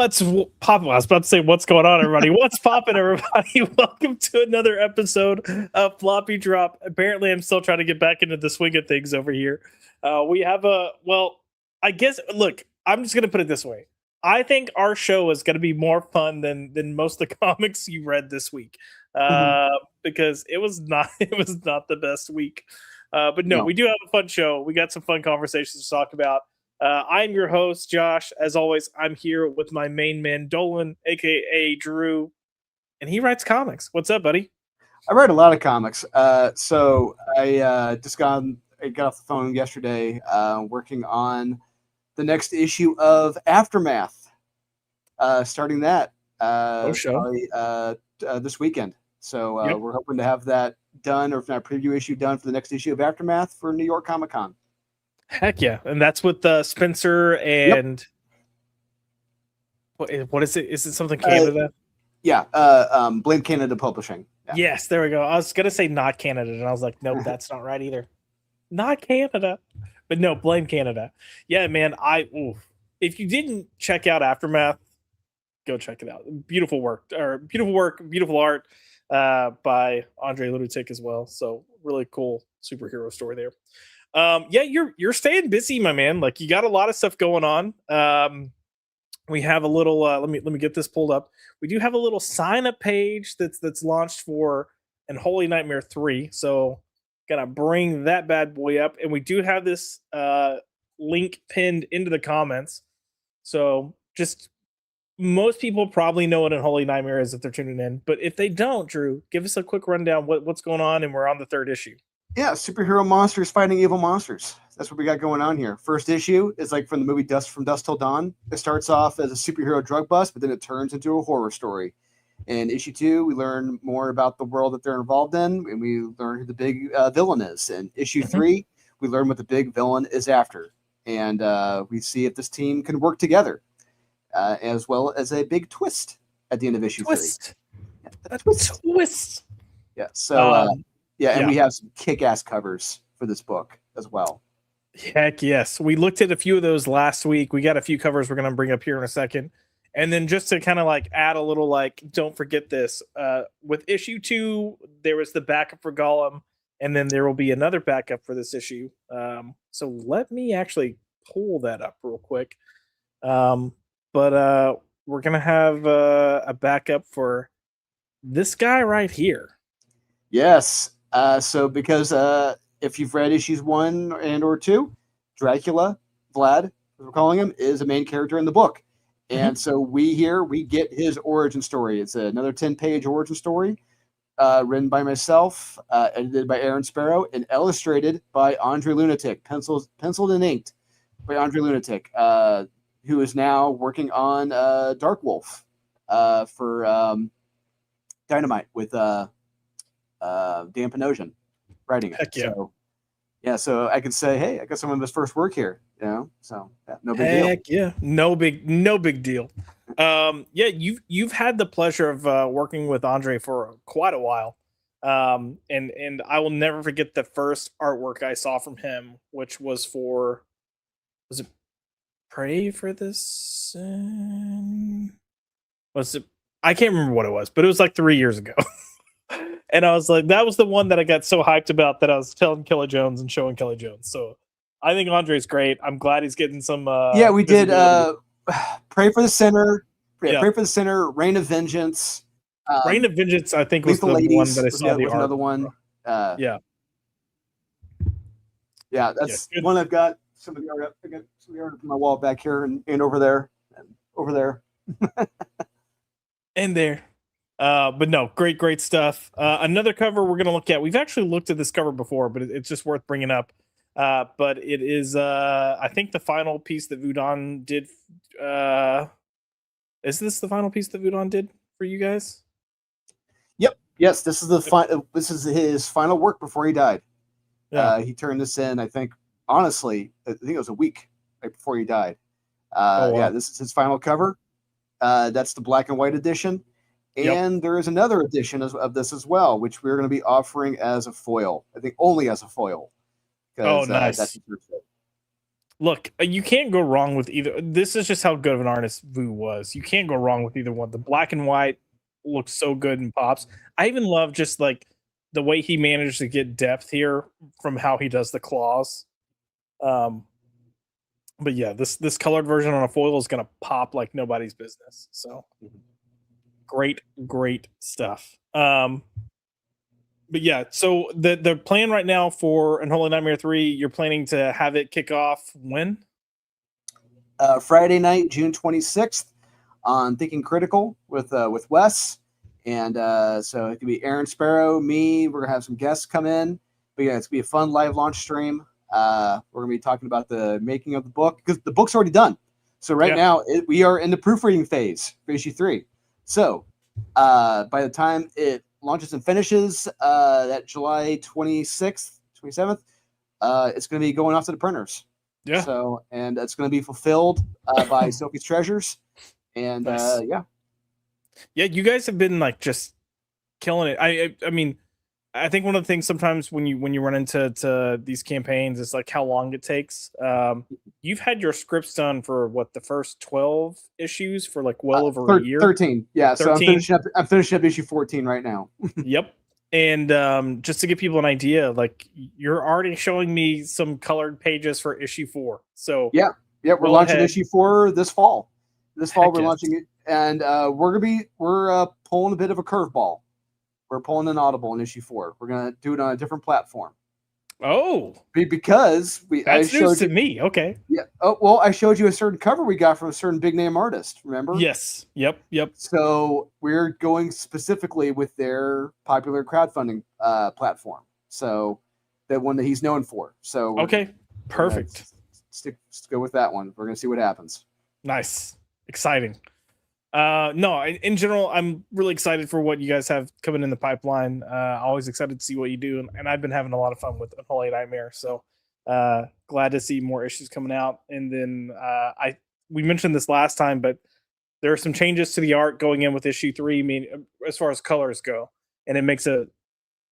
What's popping? I was about to say, what's going on, everybody? What's popping, everybody? Welcome to another episode of Floppy Drop. Apparently, I'm still trying to get back into the swing of things over here. We have I guess, look, I'm just going to put it this way. I think our show is going to be more fun than most of the comics you read this week, because it was not the best week. But no, we do have a fun show. We got some fun conversations to talk about. I'm your host, Josh. As always, I'm here with my main man, Dolan, aka Drew, and he writes comics. What's up, buddy? I write a lot of comics. So I got off the phone yesterday, working on the next issue of Aftermath. Starting that probably, this weekend. So we're hoping to have that done, or if not, preview issue done for the next issue of Aftermath for New York Comic Con. Heck yeah. And that's with Spencer and what is it? Is it something Canada? Blame Canada Publishing. Yeah. Yes, there we go. I was gonna say not Canada, and I was like, nope, that's not right either. Not Canada. But no, Blame Canada. Yeah, man. If you didn't check out Aftermath, go check it out. Beautiful work, beautiful art by Andre Lunatic as well. So really cool superhero story there. You're staying busy, my man. Like, you got a lot of stuff going on. We have a little let me get this pulled up. We do have a little sign up page that's launched for Unholy Nightmare 3. So gotta bring that bad boy up, and we do have this link pinned into the comments. So just, most people probably know what Unholy Nightmare is if they're tuning in, but if they don't, Drew, give us a quick rundown what's going on, and we're on the third issue. Yeah, superhero monsters fighting evil monsters. That's what we got going on here. First issue is like from the movie From Dusk Till Dawn. It starts off as a superhero drug bust, but then it turns into a horror story. In issue 2, we learn more about the world that they're involved in, and we learn who the big villain is. In issue 3, we learn what the big villain is after. And we see if this team can work together, as well as a big twist at the end of issue 3. A twist. Yeah, so... and we have some kick-ass covers for this book as well. Heck yes. We looked at a few of those last week. We got a few covers we're going to bring up here in a second. And then just to kind of like add a little, like, don't forget this. With issue 2, there was the backup for Gollum, and then there will be another backup for this issue. So let me actually pull that up real quick. But we're going to have a backup for this guy right here. Yes. So because if you've read issues 1 and or 2, Dracula, Vlad, as we're calling him, is a main character in the book. And so we get his origin story. It's another 10-page origin story, written by myself, edited by Aaron Sparrow, and illustrated by Andre Lunatic, penciled and inked by Andre Lunatic, who is now working on Dark Wolf for Dynamite with Dan Panosian writing it. Heck yeah. So I could say, hey, I got some of his first work here, so no big deal. Heck yeah, no big deal. You've had the pleasure of working with Andre for quite a while, and I will never forget the first artwork I saw from him, which was it Pray for the Sun? Was it? I can't remember what it was, but it was like 3 years ago. And I was like, that was the one that I got so hyped about that I was telling Kelly Jones and showing Kelly Jones. So I think Andre's great. I'm glad he's getting some. We did Pray for the Sinner. Pray for the Sinner. Reign of Vengeance. Reign of Vengeance, I think, was the one that I saw the art. Another one. That's one I've got. Some of the art. I got some of the art up on my wall back here and over there and over there. And there. But no, great stuff. Another cover we're gonna look at. We've actually looked at this cover before, but it's just worth bringing up. But it is, I think, the final piece that Voudon did. Is this the final piece that Voudon did for you guys? Yep. Yes, this is this is his final work before he died. Yeah. He turned this in. I think, honestly, I think it was a week right before he died. This is his final cover. That's the black and white edition. And there is another edition of this as well, which we're going to be offering as a foil. I think only as a foil. Oh, nice. That's Look, you can't go wrong with either. This is just how good of an artist Vu was. You can't go wrong with either one. The black and white looks so good and pops. I even love just like the way he managed to get depth here from how he does the claws. Um, but yeah, this colored version on a foil is gonna pop like nobody's business. So great stuff. But yeah, so the plan right now for Unholy Nightmare 3, you're planning to have it kick off when? Friday night, June 26th, on Thinking Critical with Wes, and so it could be Aaron Sparrow, me. We're gonna have some guests come in, but yeah, it's gonna be a fun live launch stream. We're gonna be talking about the making of the book because the book's already done. So right now we are in the proofreading phase for issue 3. So by the time it launches and finishes that July 26th, 27th, it's going to be going off to the printers. Yeah. So, and it's going to be fulfilled by Silky's Treasures. And Nice. yeah. Yeah, you guys have been like just killing it. I mean, I think one of the things sometimes when you run into these campaigns is like how long it takes. You've had your scripts done for what, the first 12 issues for like well over a year. 13. Yeah. 13? So I'm finishing up issue 14 right now. Yep. And just to give people an idea, like you're already showing me some colored pages for issue 4. So yeah, we're launching issue 4 this fall. This fall we're launching it, and we're pulling a bit of a curveball. We're pulling an audible in issue 4. We're gonna do it on a different platform. Oh, because that's news to me. Okay. Yeah. Oh well, I showed you a certain cover we got from a certain big name artist. Remember? Yes. Yep. So we're going specifically with their popular crowdfunding platform. So that one that he's known for. So okay, perfect. Go with that one. We're gonna see what happens. Nice, exciting. No, in general, I'm really excited for what you guys have coming in the pipeline. Always excited to see what you do, and I've been having a lot of fun with Unholy Nightmare. So glad to see more issues coming out. And then we mentioned this last time, but there are some changes to the art going in with issue 3. I mean, as far as colors go, and it makes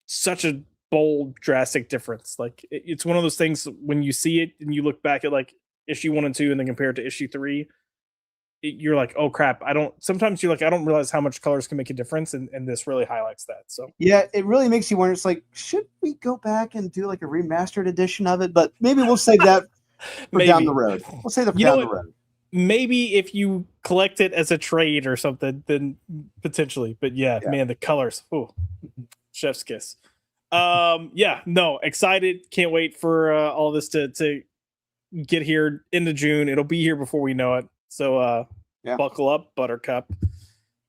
such a bold, drastic difference. Like it's one of those things when you see it and you look back at like issue 1 and 2, and then compare it to issue 3. You're like, oh crap, sometimes you're like, I don't realize how much colors can make a difference, and this really highlights that. So yeah, it really makes you wonder. It's like, should we go back and do like a remastered edition of it? But maybe we'll save that for down the road. We'll save that for down the road. Maybe if you collect it as a trade or something, then potentially. But yeah. Man, the colors, chef's kiss. Excited, can't wait for all this to get here into June. It'll be here before we know it. So buckle up, Buttercup.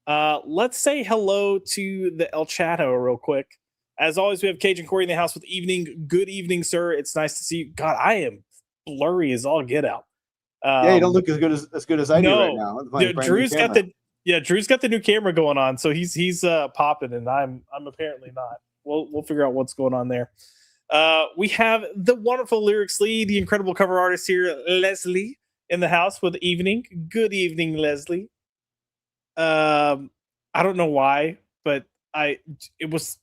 Let's say hello to the El Chato real quick. As always, we have Cage and Corey in the house with evening. Good evening, sir. It's nice to see you. God, I am blurry as all get out. You don't look as good as I do right now. Drew's got the new camera going on, so he's popping, and I'm apparently not. We'll figure out what's going on there. We have the wonderful Lyrics Lee, the incredible cover artist here, Leslie, in the house with evening. Good evening, Leslie. I don't know why, but it was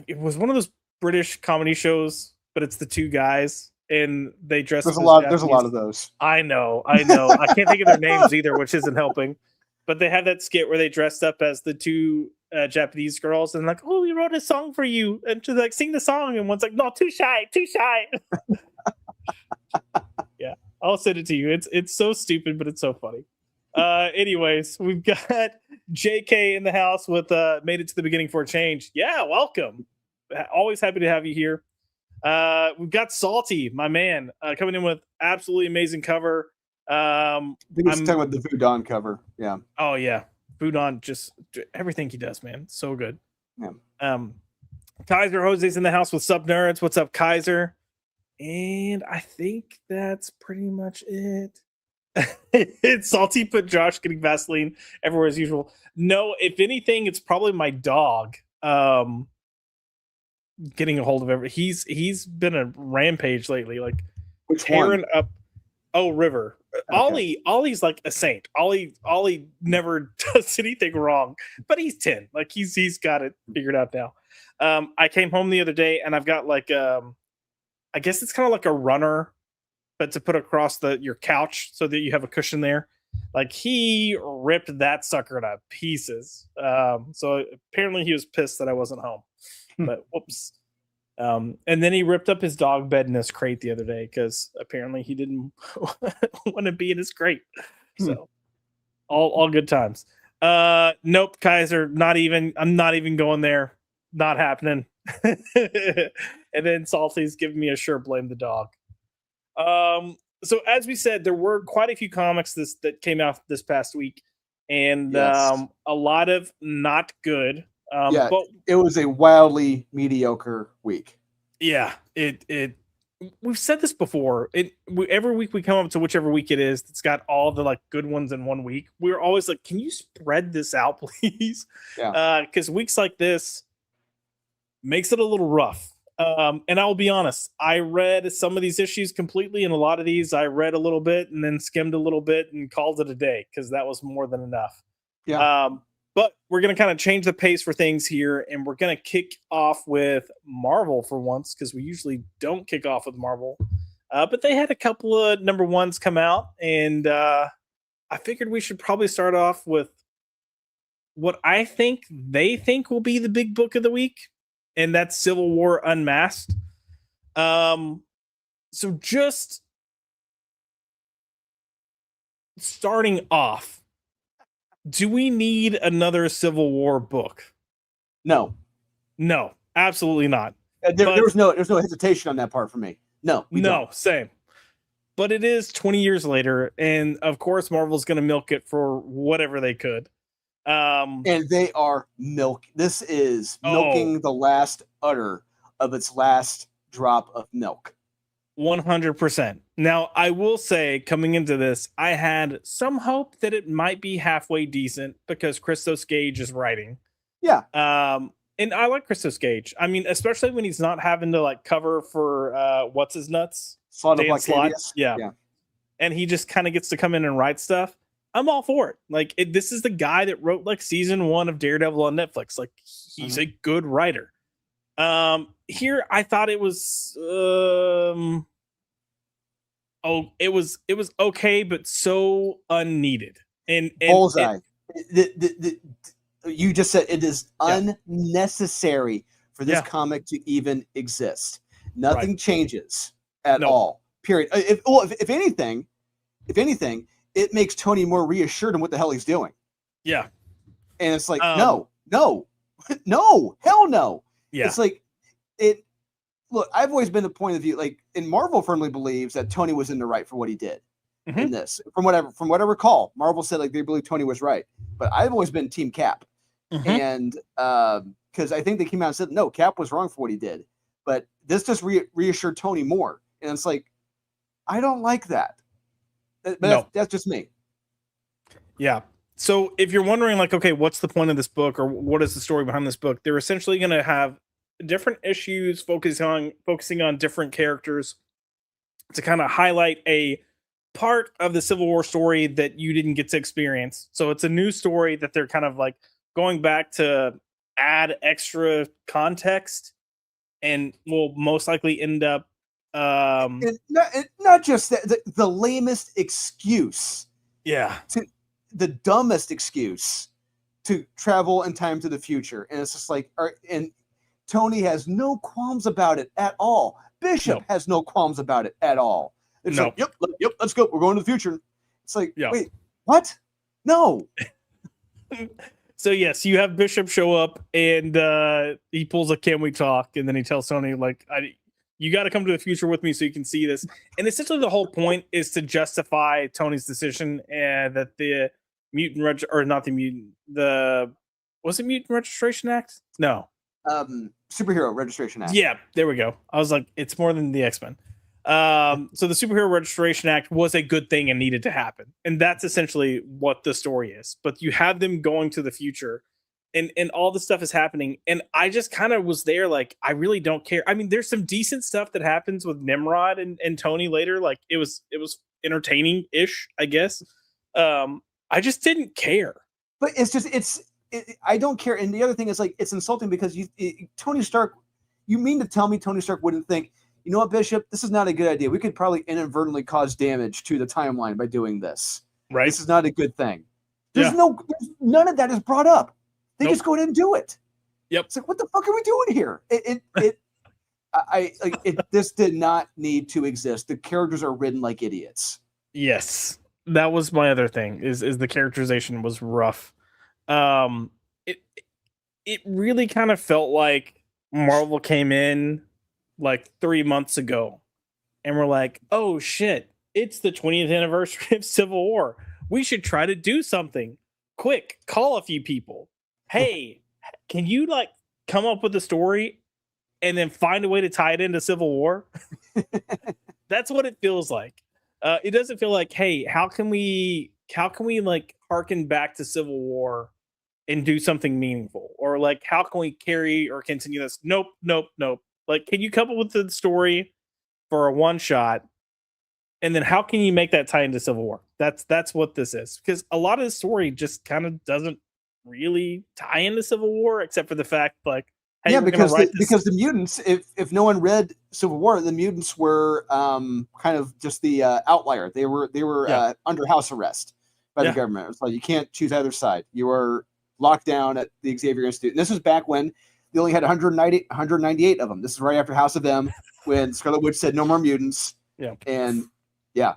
one of those British comedy shows, but it's the two guys and they dress. There's a lot of those. I know. I can't think of their names either, which isn't helping. But they have that skit where they dressed up as the two Japanese girls and like, oh, we wrote a song for you, and to like sing the song, and one's like, no, too shy. Yeah. I'll send it to you. It's so stupid, but it's so funny. Anyways, we've got JK in the house with made it to the beginning for a change. Yeah, welcome. Always happy to have you here. We've got Salty, my man, coming in with absolutely amazing cover. I think he's talking about the Voodon cover. Yeah. Oh yeah, Voodon, just everything he does, man, so good. Yeah. Kaiser Jose's in the house with Sub Nerds. What's up, Kaiser? And I think that's pretty much it. It's Salty put Josh getting Vaseline everywhere as usual. No, if anything, it's probably my dog getting a hold of everything. He's been a rampage lately, like tearing up. Oh, River. Okay. Ollie's like a saint. Ollie never does anything wrong, but he's 10. Like he's got it figured out now. I came home the other day and I've got like I guess it's kind of like a runner but to put across your couch so that you have a cushion there. Like he ripped that sucker to pieces. So apparently he was pissed that I wasn't home. But whoops. And then he ripped up his dog bed in his crate the other day because apparently he didn't want to be in his crate. So all good times. Nope, Kaiser, not even. I'm not even going there. Not happening. And then Salty's giving me a sure blame the dog. So as we said, there were quite a few comics that came out this past week, and Yes. a lot of not good. Yeah, But it was a wildly mediocre week. yeah, it we've said this before. Every week we come up to whichever week it is that's got all the like good ones in one week. We're always like, can you spread this out, please? Yeah. Because weeks like this makes it a little rough. And I'll be honest, I read some of these issues completely, and a lot of these I read a little bit and then skimmed a little bit and called it a day because that was more than enough. Yeah. But we're going to kind of change the pace for things here, and we're going to kick off with Marvel for once because we usually don't kick off with Marvel. But they had a couple of number ones come out, and I figured we should probably start off with what I think they think will be the big book of the week, and that's Civil War Unmasked. So just starting off, do we need another Civil War book? No. No, absolutely not. There's no hesitation on that part for me. No. Same. But it is 20 years later, and of course Marvel's going to milk it for whatever they could. And they are This is milking the last udder of its last drop of milk. 100%. Now, I will say, coming into this, I had some hope that it might be halfway decent because Christos Gage is writing. Yeah. And I like Christos Gage. I mean, especially when he's not having to like cover for what's his nuts? Dan Slott. Yeah. And he just kind of gets to come in and write stuff. I'm all for it. Like, this is the guy that wrote like season 1 of Daredevil on Netflix. Like, he's a good writer. Here I thought it was it was okay, but so unneeded. And bullseye. You just said it is unnecessary for this comic to even exist. Nothing changes at all. Period. If anything, it makes Tony more reassured in what the hell he's doing. Yeah. And it's like, no, hell no. Yeah. It's like look, I've always been the point of view, like, and Marvel firmly believes that Tony was in the right for what he did in this. From what I recall, Marvel said like they believe Tony was right. But I've always been Team Cap. And because I think they came out and said, no, Cap was wrong for what he did. But this just reassured Tony more. And it's like, I don't like that. But that's just me. Yeah. So if you're wondering, like, okay, what's the point of this book, or what is the story behind this book? They're essentially going to have different issues focusing on different characters to kind of highlight a part of the Civil War story that you didn't get to experience. So it's a new story that they're kind of like going back to add extra context, and will most likely end up not just that, the lamest excuse. Yeah. The dumbest excuse to travel in time to the future. And it's just like, and Tony has no qualms about it at all. Bishop has no qualms about it at all. It's like, yep, let's go. We're going to the future. It's like, wait, what? No. So yes, you have Bishop show up, and he pulls a "Can we talk?" and then he tells Tony, like, you got to come to the future with me so you can see this. And essentially the whole point is to justify Tony's decision, and that the Mutant Registration Act? No. Superhero Registration Act. Yeah, there we go. I was like, it's more than the X-Men. So the Superhero Registration Act was a good thing and needed to happen. And that's essentially what the story is. But you have them going to the future, and all the stuff is happening. And I just kind of was there like, I really don't care. I mean, there's some decent stuff that happens with Nimrod and Tony later. Like it was entertaining-ish, I guess. I just didn't care. But I don't care. And the other thing is, like, it's insulting because Tony Stark, you mean to tell me Tony Stark wouldn't think, you know what, Bishop, this is not a good idea. We could probably inadvertently cause damage to the timeline by doing this. Right. This is not a good thing. Yeah. There's none of that is brought up. They Nope. just go ahead and do it. Yep. It's like, what the fuck are we doing here? This did not need to exist. The characters are written like idiots. Yes. That was my other thing, is the characterization was rough. It really kind of felt like Marvel came in like 3 months ago and we're like, oh shit, it's the 20th anniversary of Civil War. We should try to do something. Quick, call a few people. Hey, can you like come up with a story and then find a way to tie it into Civil War? That's what it feels like. It doesn't feel like, hey, how can we like harken back to Civil War and do something meaningful? Or like, how can we carry or continue this? Nope. Like, can you come up with the story for a one shot? And then how can you make that tie into Civil War? That's what this is. Because a lot of the story just kind of doesn't really tie into Civil War, except for the fact like, hey, yeah, because the mutants, if no one read Civil War, the mutants were kind of just the outlier. They were under house arrest by the government. It's like you can't choose either side. You are locked down at the Xavier Institute. And this was back when they only had 198 of them. This is right after House of M, when Scarlet Witch said no more mutants. Yeah. And yeah.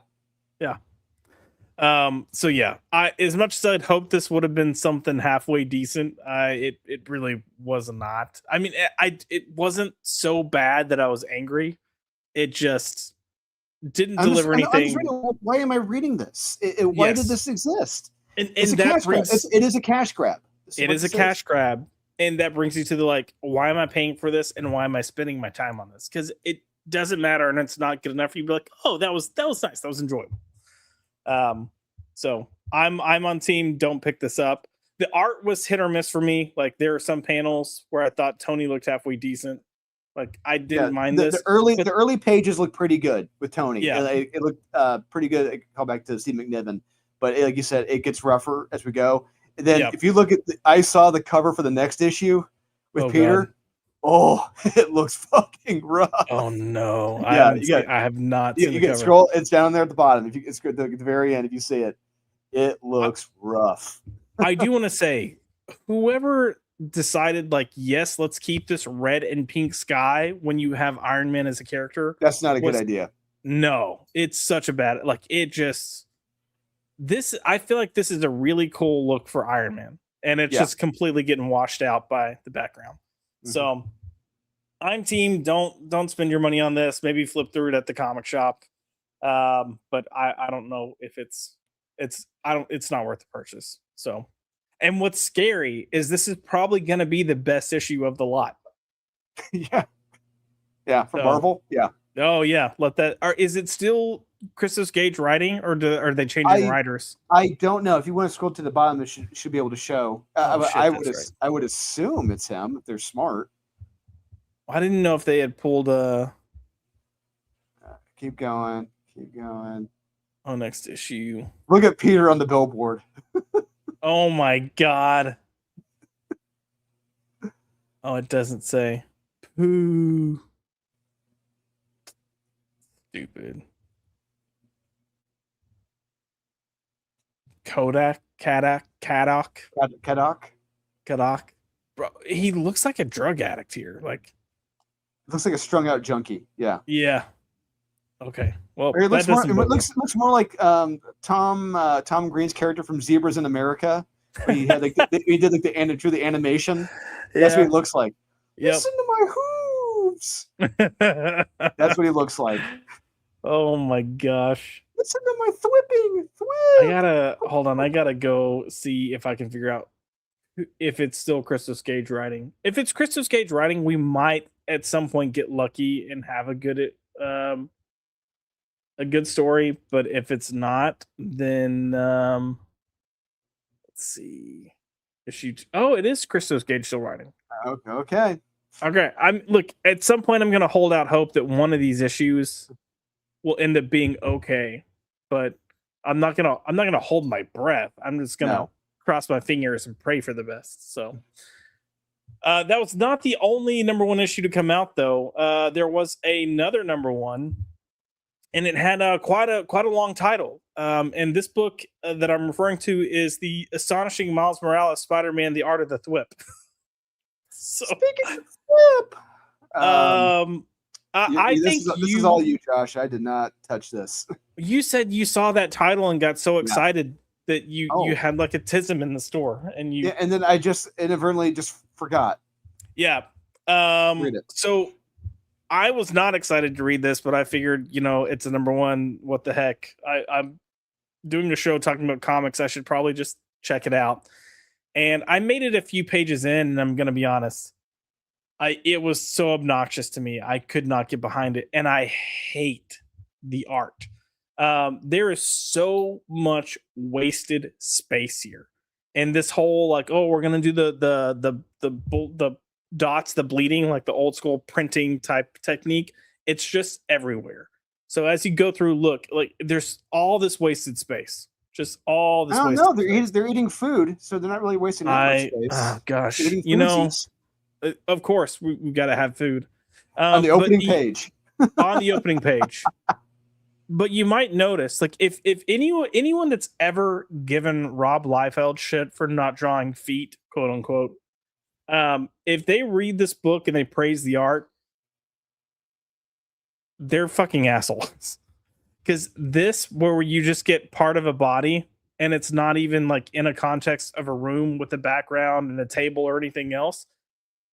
So yeah, as much as I'd hoped this would have been something halfway decent, it really was not. I mean, it wasn't so bad that I was angry. It just didn't deliver anything. Why am I reading this? Why did this exist? And it's a cash grab. It is a cash grab. It is a cash grab, and that brings you to the like, why am I paying for this, and why am I spending my time on this? Because it doesn't matter, and it's not good enough for you to be like, oh, that was nice, that was enjoyable. So I'm on team don't pick this up. The art was hit or miss for me. Like there are some panels where I thought Tony looked halfway decent. Like I didn't mind this. The early pages look pretty good with Tony. Yeah, it looked pretty good. Call back to Steve McNiven, but like you said, it gets rougher as we go. And then if you look at, I saw the cover for the next issue with Peter. God. Oh, it looks fucking rough. Oh no! I have not. You can scroll. It's down there at the bottom. If you, it's good at the very end. If you see it, it looks rough. I do want to say, whoever decided like, yes, let's keep this red and pink sky when you have Iron Man as a character. That's not a good idea. No, it's such a bad. Like it just. This I feel like this is a really cool look for Iron Man, and it's just completely getting washed out by the background. Mm-hmm. So I'm team don't spend your money on this. Maybe flip through it at the comic shop. But I don't know if it's not worth the purchase. So, and what's scary is this is probably going to be the best issue of the lot. Yeah, from Marvel. Yeah. Oh yeah, is it still Christos Gage writing, or are they changing writers? I don't know. If you want to scroll to the bottom, it should be able to show. I would assume it's him if they're smart. I didn't know if they had pulled Keep going. Oh, next issue. Look at Peter on the billboard. Oh my god. Oh, it doesn't say. Pooh. Stupid. Kadok. Bro, he looks like a drug addict here. Like, looks like a strung out junkie. Yeah. Yeah. Okay. Well, it looks more like Tom Green's character from Zebras in America. He had like he did like the animation. That's what he looks like. Yep. Listen to my hooves. That's what he looks like. Oh my gosh. Listen to my thwipping. I gotta go see if I can figure out if it's still Christos Gage writing. If it's Christos Gage writing, we might at some point get lucky and have a good story. But if it's not, then let's see. It is Christos Gage still writing. Okay. At some point I'm gonna hold out hope that one of these issues will end up being okay, but I'm not gonna hold my breath. I'm just gonna cross my fingers and pray for the best. So That was not the only number one issue to come out, though. There was another number one, and it had quite a long title. And this book that I'm referring to is the Astonishing Miles Morales Spider-Man: The Art of the Thwip. So, Speaking of flip, I think this is all you, Josh. I did not touch this. You said you saw that title and got so Yeah. excited that you had like a tism in the store, and you and then I just inadvertently just forgot. Yeah. Read it. So I was not excited to read this, but I figured, it's a number one. What the heck? I'm doing a show talking about comics. I should probably just check it out. And I made it a few pages in, and I'm going to be honest. It was so obnoxious to me. I could not get behind it. And I hate the art. There is so much wasted space here. And this whole we're going to do the dots, the bleeding, like the old school printing type technique. It's just everywhere. So as you go through, look, like there's all this wasted space. Just all this. No, they're eating food, so they're not really wasting that much space. Oh gosh, of course we've got to have food on the opening page. On the opening page. But you might notice, like if anyone that's ever given Rob Liefeld shit for not drawing feet, quote unquote, if they read this book and they praise the art, they're fucking assholes. Because this, where you just get part of a body and it's not even like in a context of a room with a background and a table or anything else,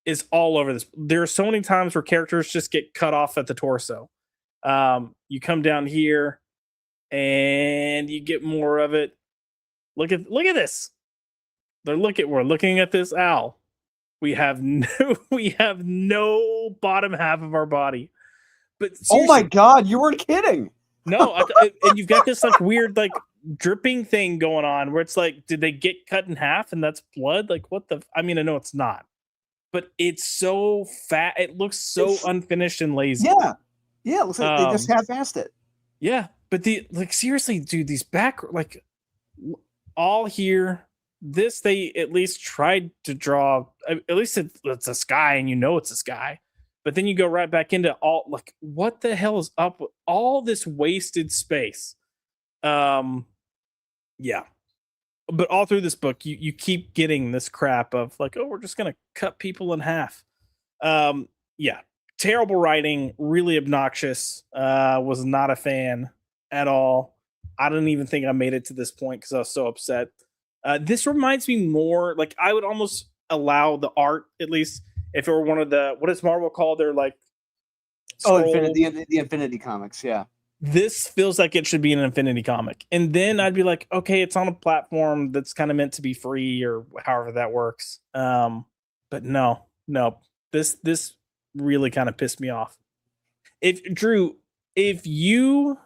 is all over this. There are so many times where characters just get cut off at the torso. You come down here and you get more of it. Look at this. We're looking at this owl. We have no bottom half of our body. But oh my god, you weren't kidding. No, and you've got this like weird like dripping thing going on where it's like, did they get cut in half and that's blood? Like what the? I mean, I know it's not, but it's so fat. It looks so unfinished and lazy. Yeah, it looks like they just half-assed it. Yeah, but seriously, dude, these all here. This they at least tried to draw. At least it's a sky, and it's a sky. But then you go right back into all like, what the hell is up with all this wasted space? Yeah. But all through this book, you keep getting this crap of like, oh, we're just gonna cut people in half. Yeah. Terrible writing, really obnoxious. Was not a fan at all. I didn't even think I made it to this point because I was so upset. This reminds me more like I would almost allow the art, at least if it were one of the, what does Marvel call their like the Infinity comics, yeah. This feels like it should be an Infinity comic. And then I'd be like, okay, it's on a platform that's kind of meant to be free or however that works. But no. This really kind of pissed me off. If you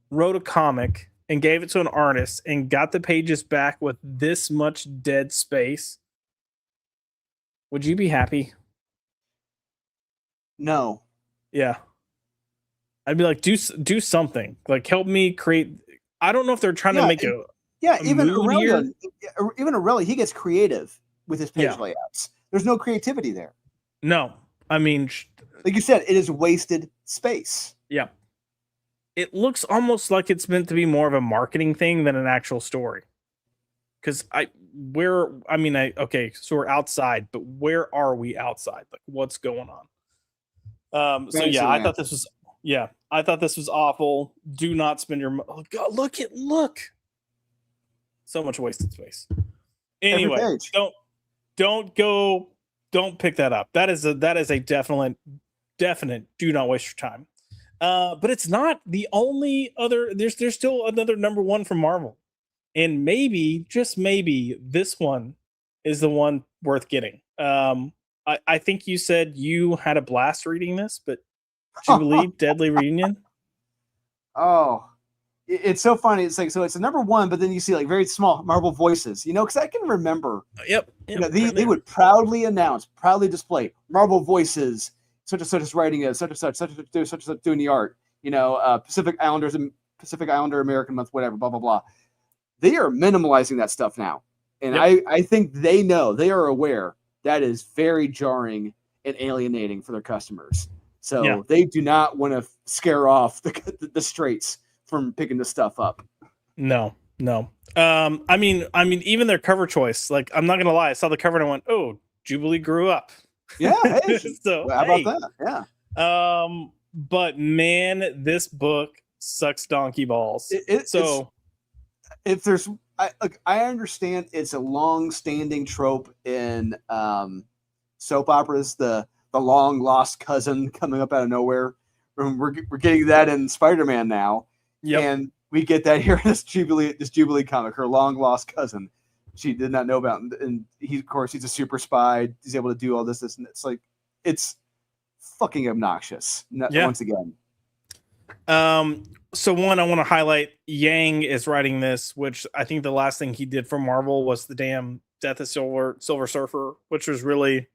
wrote a comic and gave it to an artist and got the pages back with this much dead space, would you be happy? No. Yeah. I'd be like, do something. Like, help me create. I don't know if they're trying to make even Aurelia, he gets creative with his page layouts. There's no creativity there. No. I mean, like you said, it is wasted space. Yeah. It looks almost like it's meant to be more of a marketing thing than an actual story. Because so we're outside, but where are we outside? Like, what's going on? I thought this was awful. Do not spend your God, look. So much wasted space. Anyway, don't pick that up. That is a definite do not waste your time. But it's not the only other. There's still another number one from Marvel. And maybe, just maybe, this one is the one worth getting. I think you said you had a blast reading this, but do you believe Deadly Reunion? Oh, it's so funny. It's like, so it's a number one, but then you see like very small Marvel voices, because I can remember. Yep. They would proudly display Marvel voices, such and such as writing it, such and such doing the art. Pacific Islander American Month, whatever, blah blah blah. They are minimalizing that stuff now. And I think they know, they are aware that is very jarring and alienating for their customers. So Yeah. they do not want to scare off the straights from picking this stuff up. No. I mean, even their cover choice. Like, I'm not gonna lie, I saw the cover and I went, "Oh, Jubilee grew up." Yeah, hey, So how about that? Yeah. But man, this book sucks donkey balls. If there's, I understand it's a long-standing trope in soap operas, the long lost cousin coming up out of nowhere. We're getting that in Spider-Man now, and we get that here in this Jubilee comic. Her long lost cousin, she did not know about, and of course he's a super spy. He's able to do all this, and it's like it's fucking obnoxious. Once again. So one, I want to highlight Yang is writing this, which I think the last thing he did for Marvel was the damn Death of Silver Surfer, which was really,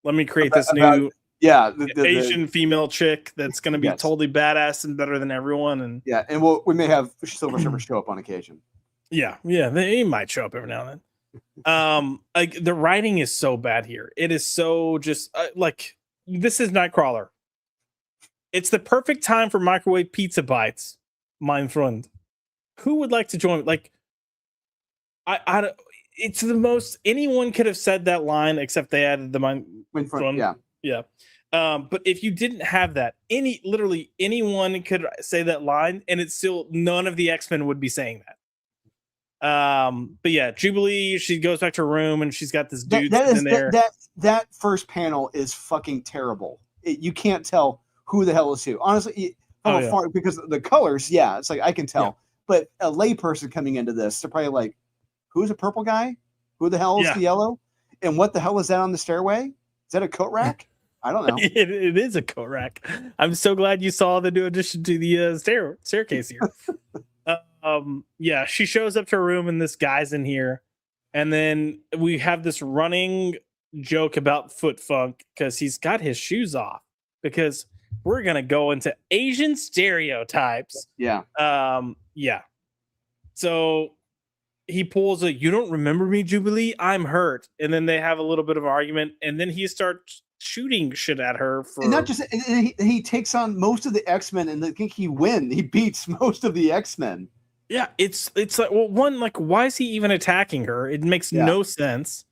let me create this new Asian female chick that's going to be totally badass and better than everyone. And we may have Silver Surfer show up on occasion. Yeah, they might show up every now and then. Like the writing is so bad here. It is so just like, this is Nightcrawler. It's the perfect time for microwave pizza bites, mein Freund. Who would like to join? Like, I it's the most, anyone could have said that line except they added the mein Freund. Yeah. But if you didn't have that, literally anyone could say that line, and it's still, none of the X-Men would be saying that. But yeah, Jubilee, she goes back to her room and she's got this dude in there. That first panel is fucking terrible. You can't tell who the hell is who. Honestly, because the colors, it's like I can tell. Yeah. But a layperson coming into this, they're probably like, who's a purple guy? Who the hell is the yellow? And what the hell is that on the stairway? Is that a coat rack? I don't know. It is a coat rack. I'm so glad you saw the new addition to the staircase here. She shows up to her room and this guy's in here. And then we have this running joke about Foot Funk because he's got his shoes off, because we're going to go into Asian stereotypes. Yeah. So he pulls a, "You don't remember me, Jubilee? I'm hurt." And then they have a little bit of argument, and then he starts shooting shit at her and not just, and he takes on most of the X-Men, and I think he beats most of the X-Men. Yeah, it's like, well, one, like, why is he even attacking her? It makes no sense.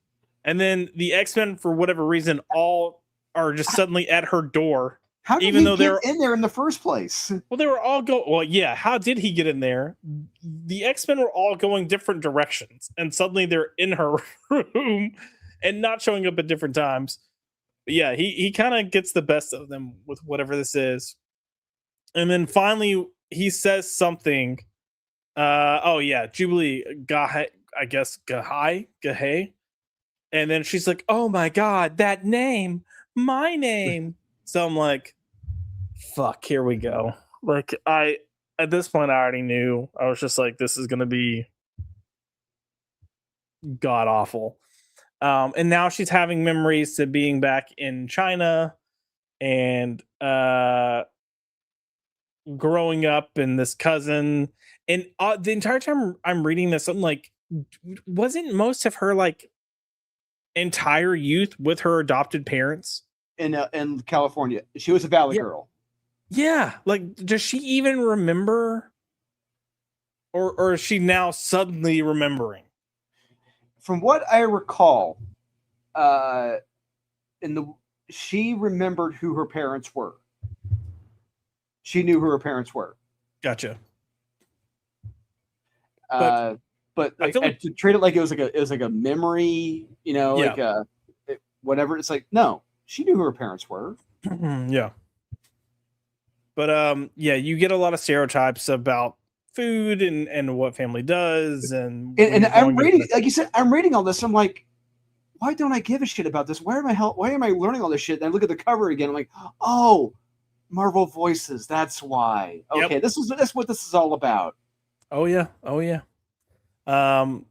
And then the X-Men, for whatever reason, all are just suddenly at her door. How did he get in there in the first place? Well, they were all how did he get in there? The X-Men were all going different directions, and suddenly they're in her room and not showing up at different times. But yeah, he kind of gets the best of them with whatever this is. And then finally he says something. Jubilee, I guess Gahay. And then she's like, "Oh my God, that name, my name." So I'm like, fuck, here we go. Like, at this point, I already knew. I was just like, this is going to be god awful. And now she's having memories to being back in China and growing up, and this cousin. And the entire time I'm reading this, I'm like, wasn't most of her like entire youth with her adopted parents in California? She was a Valley girl. Yeah, like, does she even remember, or is she now suddenly remembering? From what I recall, she remembered who her parents were. She knew who her parents were. Gotcha. But to treat it like it was like a memory, like whatever. It's like, no, she knew who her parents were. Yeah. But you get a lot of stereotypes about food and what family does, and I'm reading, like you said, I'm reading all this. I'm like, why don't I give a shit about this? Why am I learning all this shit? And I look at the cover again. I'm like, oh, Marvel Voices. That's why. Okay, that's what this is all about. Oh yeah.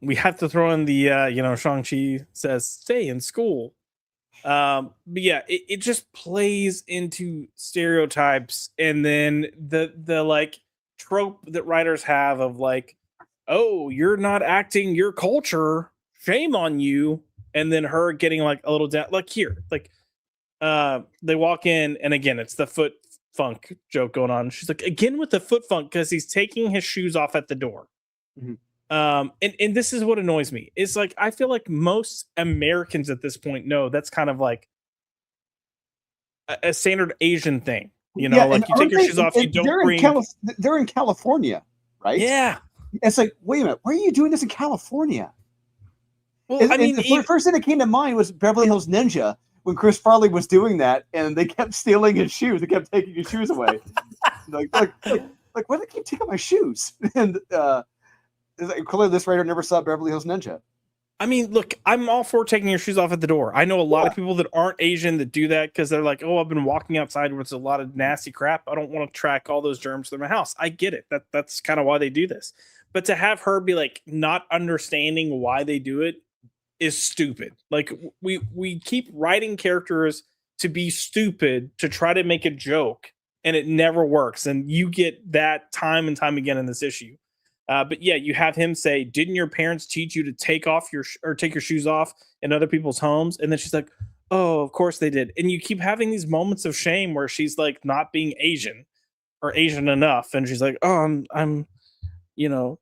We have to throw in the Shang-Chi says stay in school. But yeah, it just plays into stereotypes, and then the like trope that writers have of like, oh, you're not acting your culture, shame on you. and then her getting like a little down, like here, like they walk in, and again, it's the foot funk joke going on. She's like, again with the foot funk, because he's taking his shoes off at the door. Mhm. And this is what annoys me. It's like I feel like most Americans at this point know that's kind of like a standard Asian thing. You know, Yeah, like and you take aren't your they? shoes off, you don't They're bring. they're in California, right? Yeah. It's like, wait a minute, why are you doing this in California? Well, I And mean, the first thing that came to mind was Beverly Hills Ninja when Chris Farley was doing that, and they kept stealing his shoes. They kept taking his shoes away. like, why do they keep taking my shoes? And clearly, this writer never saw Beverly Hills Ninja. I mean, look, I'm all for taking your shoes off at the door. I know a lot of people that aren't Asian that do that because they're like, oh, I've been walking outside with a lot of nasty crap. I don't want to track all those germs through my house. I get it. That's kind of why they do this. But to have her be like not understanding why they do it is stupid. Like we keep writing characters to be stupid to try to make a joke, and it never works. And you get that time and time again in this issue. But yeah, you have him say, "Didn't your parents teach you to take off your or take your shoes off in other people's homes?" And then she's like, "Oh, of course they did." And you keep having these moments of shame where she's like not being Asian or Asian enough, and she's like, "Oh, I'm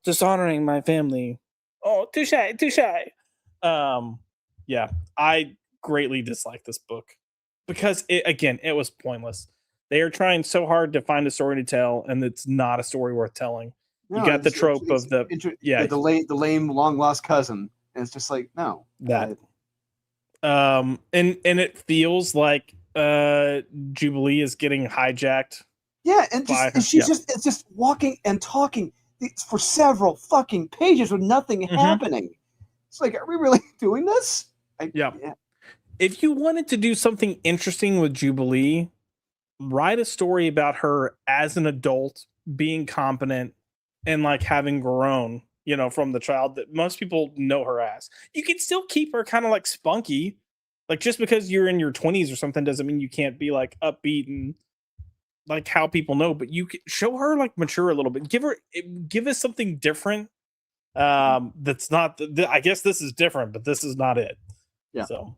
dishonoring my family." Oh, too shy, too shy. Yeah, I greatly dislike this book because it was pointless. They are trying so hard to find a story to tell, and it's not a story worth telling. You No, got the trope of the the lame long lost cousin, and it's just like, no, that and it feels like Jubilee is getting hijacked. Yeah, and she's just walking and talking for several fucking pages with nothing happening. It's like, are we really doing this? Yeah. If you wanted to do something interesting with Jubilee, write a story about her as an adult being competent and like having grown, from the child that most people know her as. You can still keep her kind of like spunky. Like just because you're in your 20s or something doesn't mean you can't be like upbeat and like how people know, but you can show her like mature a little bit. Give us something different. That's not I guess this is different, but this is not it. Yeah. So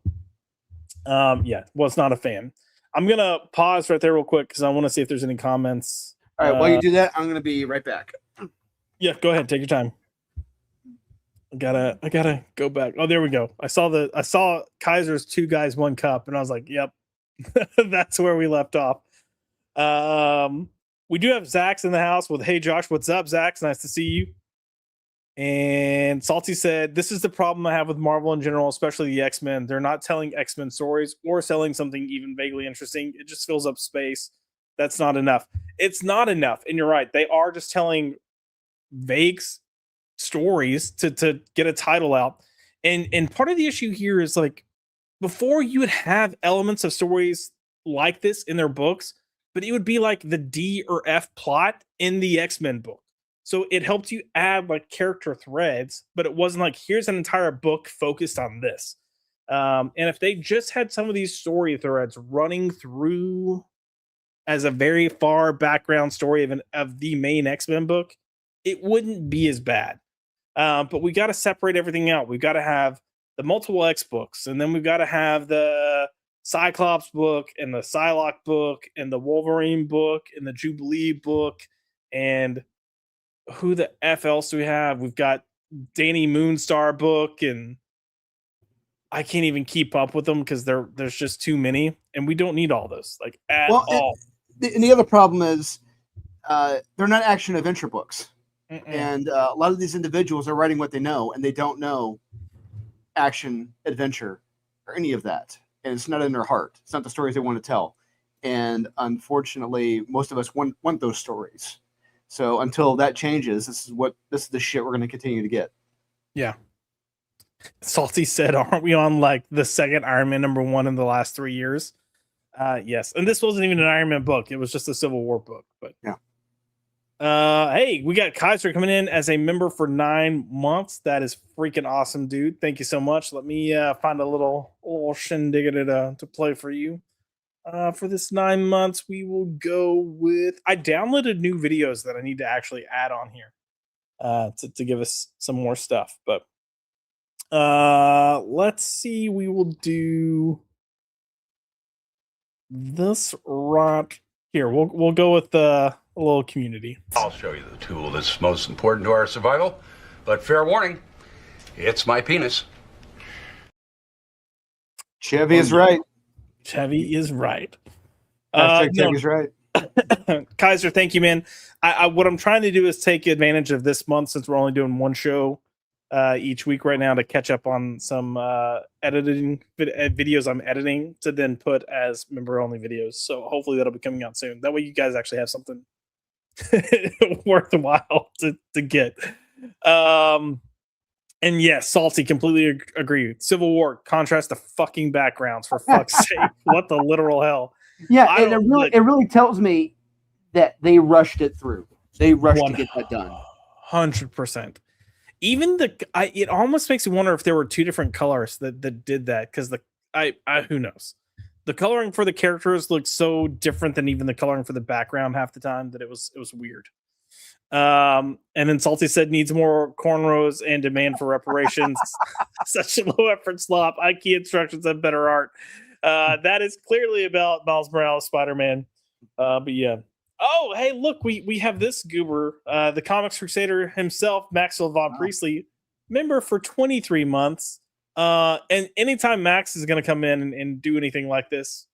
was not a fan. I'm gonna pause right there real quick because I want to see if there's any comments. All right, while you do that, I'm gonna be right back. Yeah, go ahead, take your time. I gotta go back. Oh, there we go. I saw Kaiser's 2 guys 1 cup, and I was like, yep, that's where we left off. We do have Zach's in the house with, hey Josh, what's up, Zach? Nice to see you. And Salty said, this is the problem I have with Marvel in general, especially the X-Men. They're not telling X-Men stories or selling something even vaguely interesting. It just fills up space. That's not enough. It's not enough. And you're right. They are just telling vague stories to get a title out. And part of the issue here is like, before you would have elements of stories like this in their books, but it would be like the D or F plot in the X-Men book. So it helped you add like character threads, but it wasn't like, here's an entire book focused on this. And if they just had some of these story threads running through as a very far background story of the main X-Men book, it wouldn't be as bad. But we got to separate everything out. We've got to have the multiple X books, and then we've got to have the Cyclops book and the Psylocke book and the Wolverine book and the Jubilee book. And who the F else do we have? We've got Danny Moonstar book, and I can't even keep up with them because there's just too many, and we don't need all those like at all. And the other problem is they're not action adventure books. And a lot of these individuals are writing what they know, and they don't know action adventure or any of that. And it's not in their heart. It's not the stories they want to tell. And unfortunately, most of us want those stories. So until that changes, this is the shit we're going to continue to get. Yeah. Salty said, aren't we on like the second Iron Man #1 in the last 3 years? Yes. And this wasn't even an Iron Man book. It was just a Civil War book. But yeah. Hey, we got Kaiser coming in as a member for 9 months. That is freaking awesome, dude. Thank you so much. Let me find a little shindig to play for you. For this 9 months, we will go with, I downloaded new videos that I need to actually add on here to give us some more stuff. But Let's see. We will do this right here. We'll go with a little community. I'll show you the tool that's most important to our survival. But fair warning, it's my penis. Chevy is right. Chevy is right. Chevy's right. Kaiser, thank you, man. What I'm trying to do is take advantage of this month, since we're only doing one show each week right now, to catch up on some editing videos I'm editing to then put as member only videos. So hopefully that'll be coming out soon. That way you guys actually have something worthwhile to get. And yes, Salty, completely agree. Civil War, contrast the fucking backgrounds, for fuck's sake. What the literal hell? Yeah, and it really tells me that they rushed it through. They rushed to get that done. 100%. Even it almost makes me wonder if there were two different colors that did that, because who knows? The coloring for the characters looked so different than even the coloring for the background half the time that it was weird. And then Salty said needs more cornrows and demand for reparations. Such a low effort slop. IKEA instructions have better art. That is clearly about Miles Morales Spider-Man. But yeah. Oh, hey, look, we have this goober, the Comics Crusader himself, Maxwell Von Priestley, member for 23 months. And anytime Max is going to come in and do anything like this,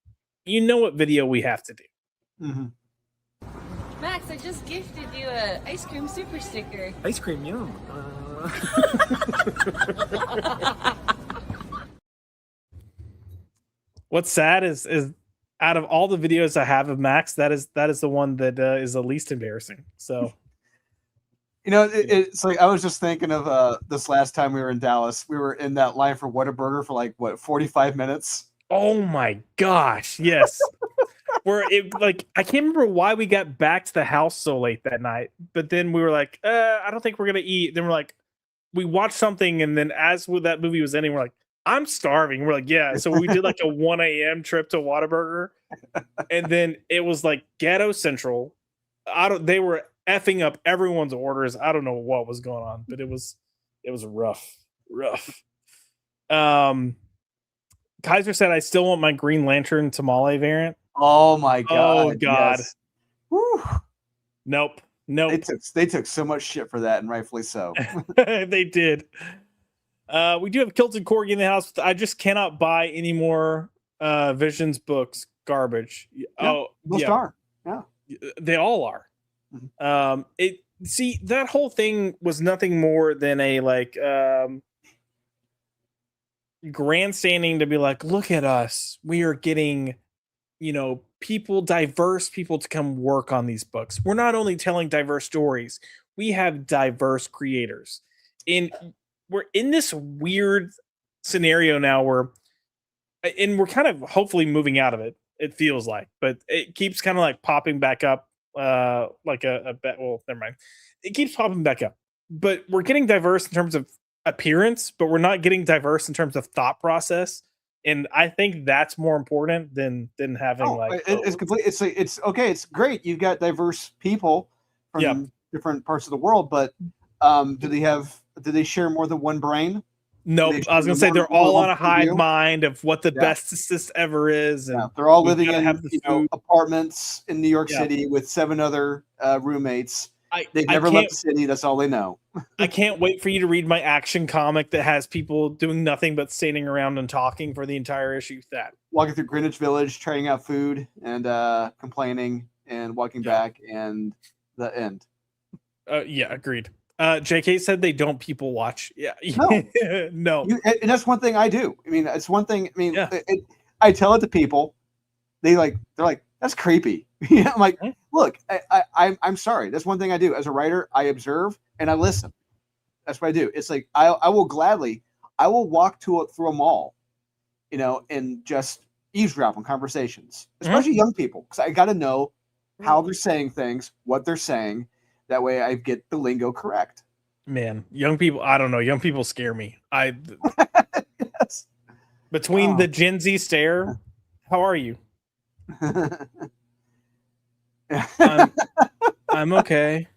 you know what video we have to do. Mm-hmm. Max, I just gifted you a ice cream super sticker. Ice cream, yum. What's sad is out of all the videos I have of Max, that is the one that is the least embarrassing. So, it's like I was just thinking of this last time we were in Dallas. We were in that line for Whataburger for 45 minutes. Oh my gosh, yes. Where I can't remember why we got back to the house so late that night, but then we were like, I don't think we're gonna eat. Then we're like, we watched something, and then as that movie was ending, we're like, I'm starving. We're like, yeah. So we did a 1 a.m. trip to Whataburger, and then it was Ghetto Central. They were effing up everyone's orders. I don't know what was going on, but it was rough. Kaiser said, I still want my Green Lantern tamale variant. Oh my god! Oh god! Yes. Whew. Nope. They took so much shit for that, and rightfully so. They did. We do have Kilted Corgi in the house. I just cannot buy any more Visions books. Garbage. Yeah, most are. Yeah, they all are. Mm-hmm. That whole thing was nothing more than a grandstanding to be like, look at us. We are getting, diverse people to come work on these books. We're not only telling diverse stories, we have diverse creators. And we're in this weird scenario now where, and we're kind of hopefully moving out of it, it feels like, but it keeps kind of popping back up well, never mind. It keeps popping back up, but we're getting diverse in terms of appearance, but we're not getting diverse in terms of thought process. And I think that's more important than having it's complete. It's okay. It's great. You've got diverse people from different parts of the world, but do they share more than one brain? Nope. I was gonna say they're all on a hive mind of what the bestest ever is, and they're all living in apartments in New York City with 7 other roommates. They've never left the city. That's all they know. I can't wait for you to read my action comic that has people doing nothing but standing around and talking for the entire issue. That walking through Greenwich Village, trying out food and complaining, and walking back, and the end. Yeah, agreed. JK said they don't people watch. Yeah, no. And that's one thing I do. I mean, it's one thing. I mean, I tell it to people. They're like, that's creepy. I'm like, look, I'm sorry. That's one thing I do as a writer. I observe and I listen. That's what I do. It's like I will walk through a mall, and just eavesdrop on conversations, especially young people, because I got to know how they're saying things, what they're saying. That way I get the lingo correct. Man, young people, I don't know. Young people scare me. Yes. Between the Gen Z stare, how are you? I'm okay.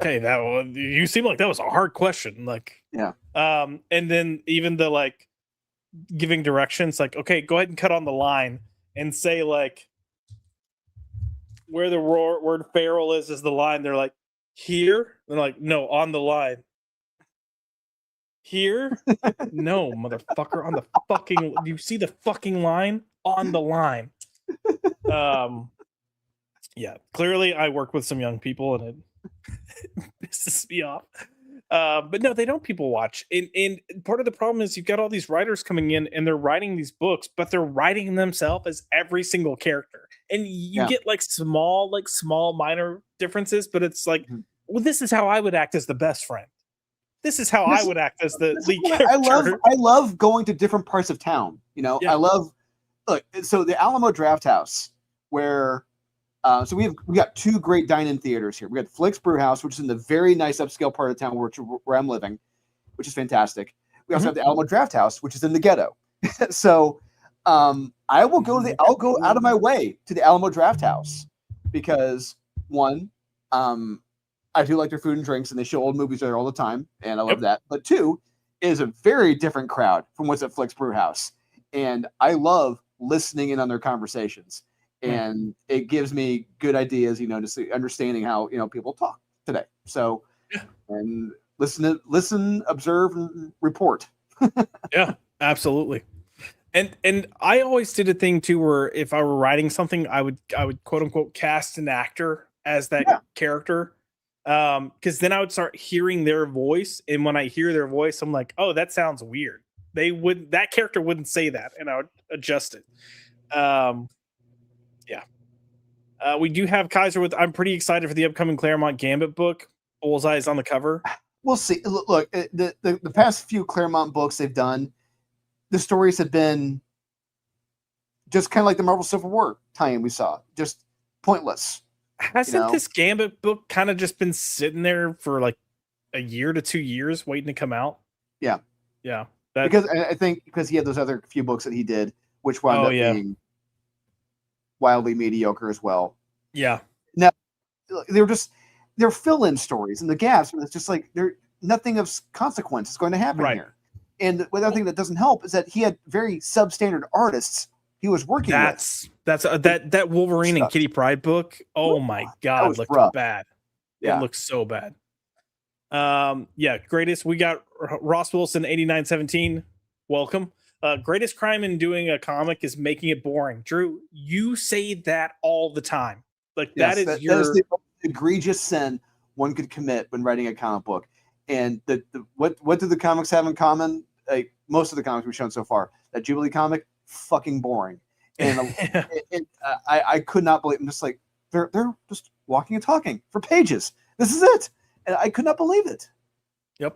Okay, you seem like that was a hard question. Yeah. And then even the like giving directions, like, okay, go ahead and cut on the line and say like where the word feral is the line. They're like, here? They're like, no, on the line. Here? No, motherfucker, on the fucking, you see the fucking line? On the line. Yeah, clearly I work with some young people and it pisses me off. But no, they don't people watch. And part of the problem is you've got all these writers coming in and they're writing these books, but they're writing themselves as every single character. And you get like small minor differences, but it's like, well, this is how I would act as the best friend. This is how I would act as the lead character. I love going to different parts of town. You know, I love so the Alamo Draft House, where so we got two great dine-in theaters here. We got Flick's Brew House, which is in the very nice upscale part of town where I'm living, which is fantastic. We also have the Alamo Draft House, which is in the ghetto. So I'll go out of my way to the Alamo Draft House because one, I do like their food and drinks, and they show old movies there all the time, and I love that. But two, it is a very different crowd from what's at Flick's Brew House, and I love listening in on their conversations, and it gives me good ideas, you know, to understanding how, you know, people talk today. So, and listen, observe, and report. Yeah, absolutely. And I always did a thing too, where if I were writing something, I would quote unquote cast an actor as that character. Because then I would start hearing their voice, and when I hear their voice, I'm like, oh, that sounds weird. That character wouldn't say that, and I would adjust it. We do have Kaiser with. I'm pretty excited for the upcoming Claremont Gambit book. Bullseye's on the cover. We'll see. Look, the past few Claremont books they've done, the stories have been just kind of like the Marvel Civil War tie-in we saw, just pointless. Hasn't this Gambit book kind of just been sitting there for like a year to 2 years waiting to come out? Yeah. Because I think he had those other few books that he did, which wound up being wildly mediocre as well. Yeah. Now they're fill-in stories and the gaps, but it's just like nothing of consequence is going to happen here. And the other thing that doesn't help is that he had very substandard artists he was working with. That Wolverine and Kitty Pryde book. Oh my god, looked bad. Yeah. It looks so bad. Greatest. We got Ross Wilson 8917. Welcome. Greatest crime in doing a comic is making it boring. Drew, you say that all the time. Like that is the most egregious sin one could commit when writing a comic book. And what do the comics have in common? Like most of the comics we've shown so far, that Jubilee comic, fucking boring. And I could not believe. I'm just like they're just walking and talking for pages. This is it, and I could not believe it. Yep.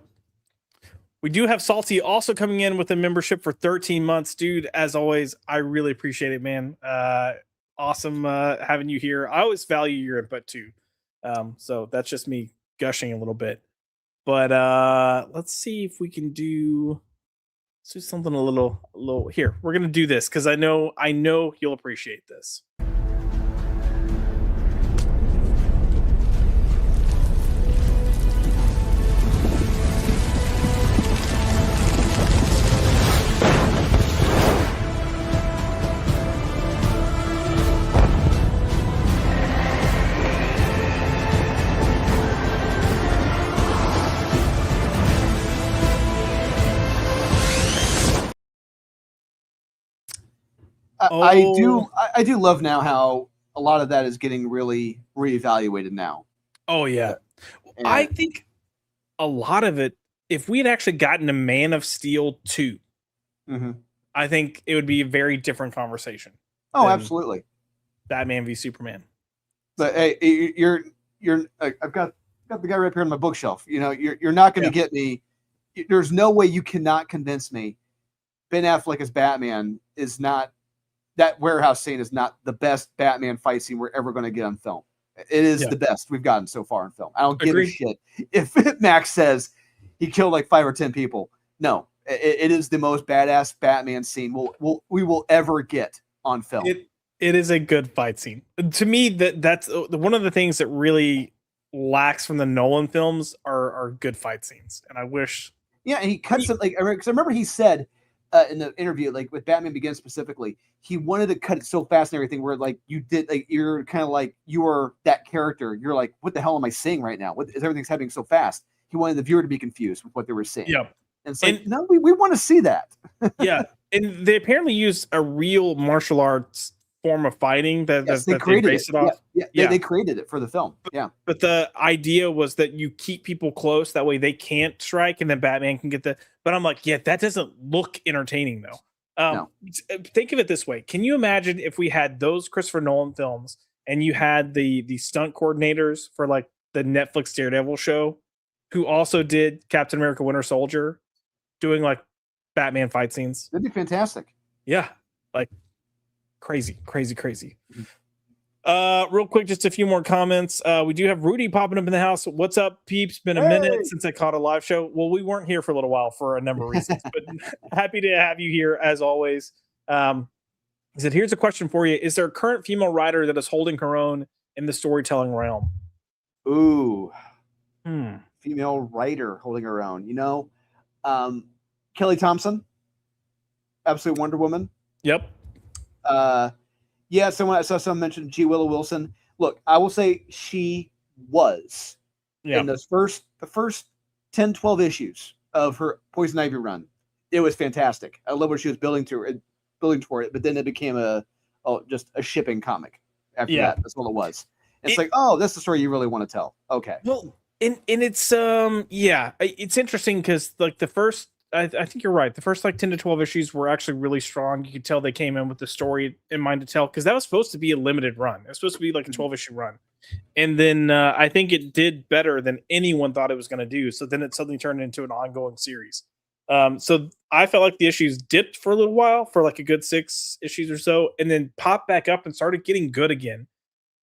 We do have Salty also coming in with a membership for 13 months, dude. As always, I really appreciate it, man. Awesome having you here. I always value your input too. So that's just me gushing a little bit. But let's see if we can do something a little here. We're gonna do this because I know you'll appreciate this. I do love now how a lot of that is getting really reevaluated now. Oh yeah. And I think a lot of it, if we had actually gotten a Man of Steel 2, I think it would be a very different conversation. Oh, absolutely. Batman v Superman. But hey, I've got the guy right here on my bookshelf. You know, you're not going to get me. There's no way you cannot convince me Ben Affleck as Batman is not. That warehouse scene is not the best Batman fight scene we're ever going to get on film. It is the best we've gotten so far in film. I don't give a shit if Max says he killed like 5 or 10 people. No, it is the most badass Batman scene we will ever get on film. It is a good fight scene. To me, that's one of the things that really lacks from the Nolan films are good fight scenes. And I wish Yeah, and he cuts it like because I remember he said in the interview, like with Batman Begins specifically, he wanted to cut it so fast and everything where like you did like you're kind of like you were that character. You're like, what the hell am I seeing right now? What is everything's happening so fast? He wanted the viewer to be confused with what they were seeing. Yeah. And it's like, no, we want to see that. Yeah. And they apparently used a real martial arts form of fighting that They created based it. it off. Yeah. They created it for the film. Yeah. But the idea was that you keep people close, that way they can't strike, and then Batman can get the. But I'm like, yeah, that doesn't look entertaining though. No. Think of it this way: can you imagine if we had those Christopher Nolan films, and you had the stunt coordinators for like the Netflix Daredevil show, who also did Captain America: Winter Soldier, doing like Batman fight scenes? That'd be fantastic. Yeah, like crazy. Real quick, just a few more comments. We do have Rudy popping up in the house. What's up, peeps? Been a minute since I caught a live show. Well, we weren't here for a little while for a number of reasons, but happy to have you here as always. He said, here's a question for you. Is there a current female writer that is holding her own in the storytelling realm? Ooh. Female writer holding her own. You know, Kelly Thompson, absolute Wonder Woman. Yep. Yeah, I saw someone mention G. Willow Wilson. Look, I will say she was in the first 10, 12 issues of her Poison Ivy run. It was fantastic. I love what she was building toward it, but then it became just a shipping comic after that. That's all it was. It's like, oh, that's the story you really want to tell. Okay. Well, and it's it's interesting because like the first, I think you're right. The first like 10 to 12 issues were actually really strong. You could tell they came in with the story in mind to tell, because that was supposed to be a limited run. It was supposed to be like a 12 issue run. And then I think it did better than anyone thought it was going to do. So then it suddenly turned into an ongoing series. So I felt like the issues dipped for a little while, for like a good 6 issues or so, and then popped back up and started getting good again.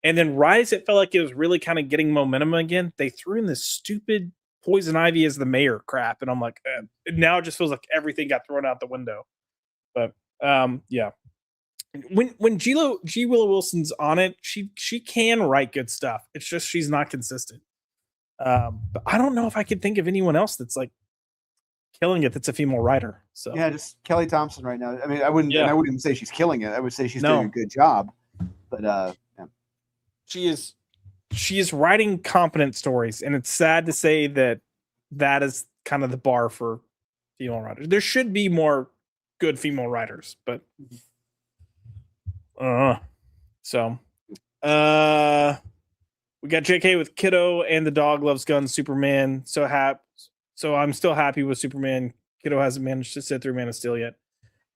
And then Rise, it felt like it was really kind of getting momentum again. They threw in this stupid Poison Ivy as the mayor crap, and I'm like, now it just feels like everything got thrown out the window. But yeah, when G. Willow Wilson's on it, she can write good stuff. It's just she's not consistent. But I don't know if I could think of anyone else that's like killing it. That's a female writer. So yeah, just Kelly Thompson right now. I mean, I wouldn't even say she's killing it. I would say she's doing a good job. But yeah. She is writing competent stories, and it's sad to say that is kind of the bar for female writers. There should be more good female writers, but so we got JK with Kiddo and the dog loves guns Superman. So I'm still happy with Superman. Kiddo hasn't managed to sit through Man of Steel yet.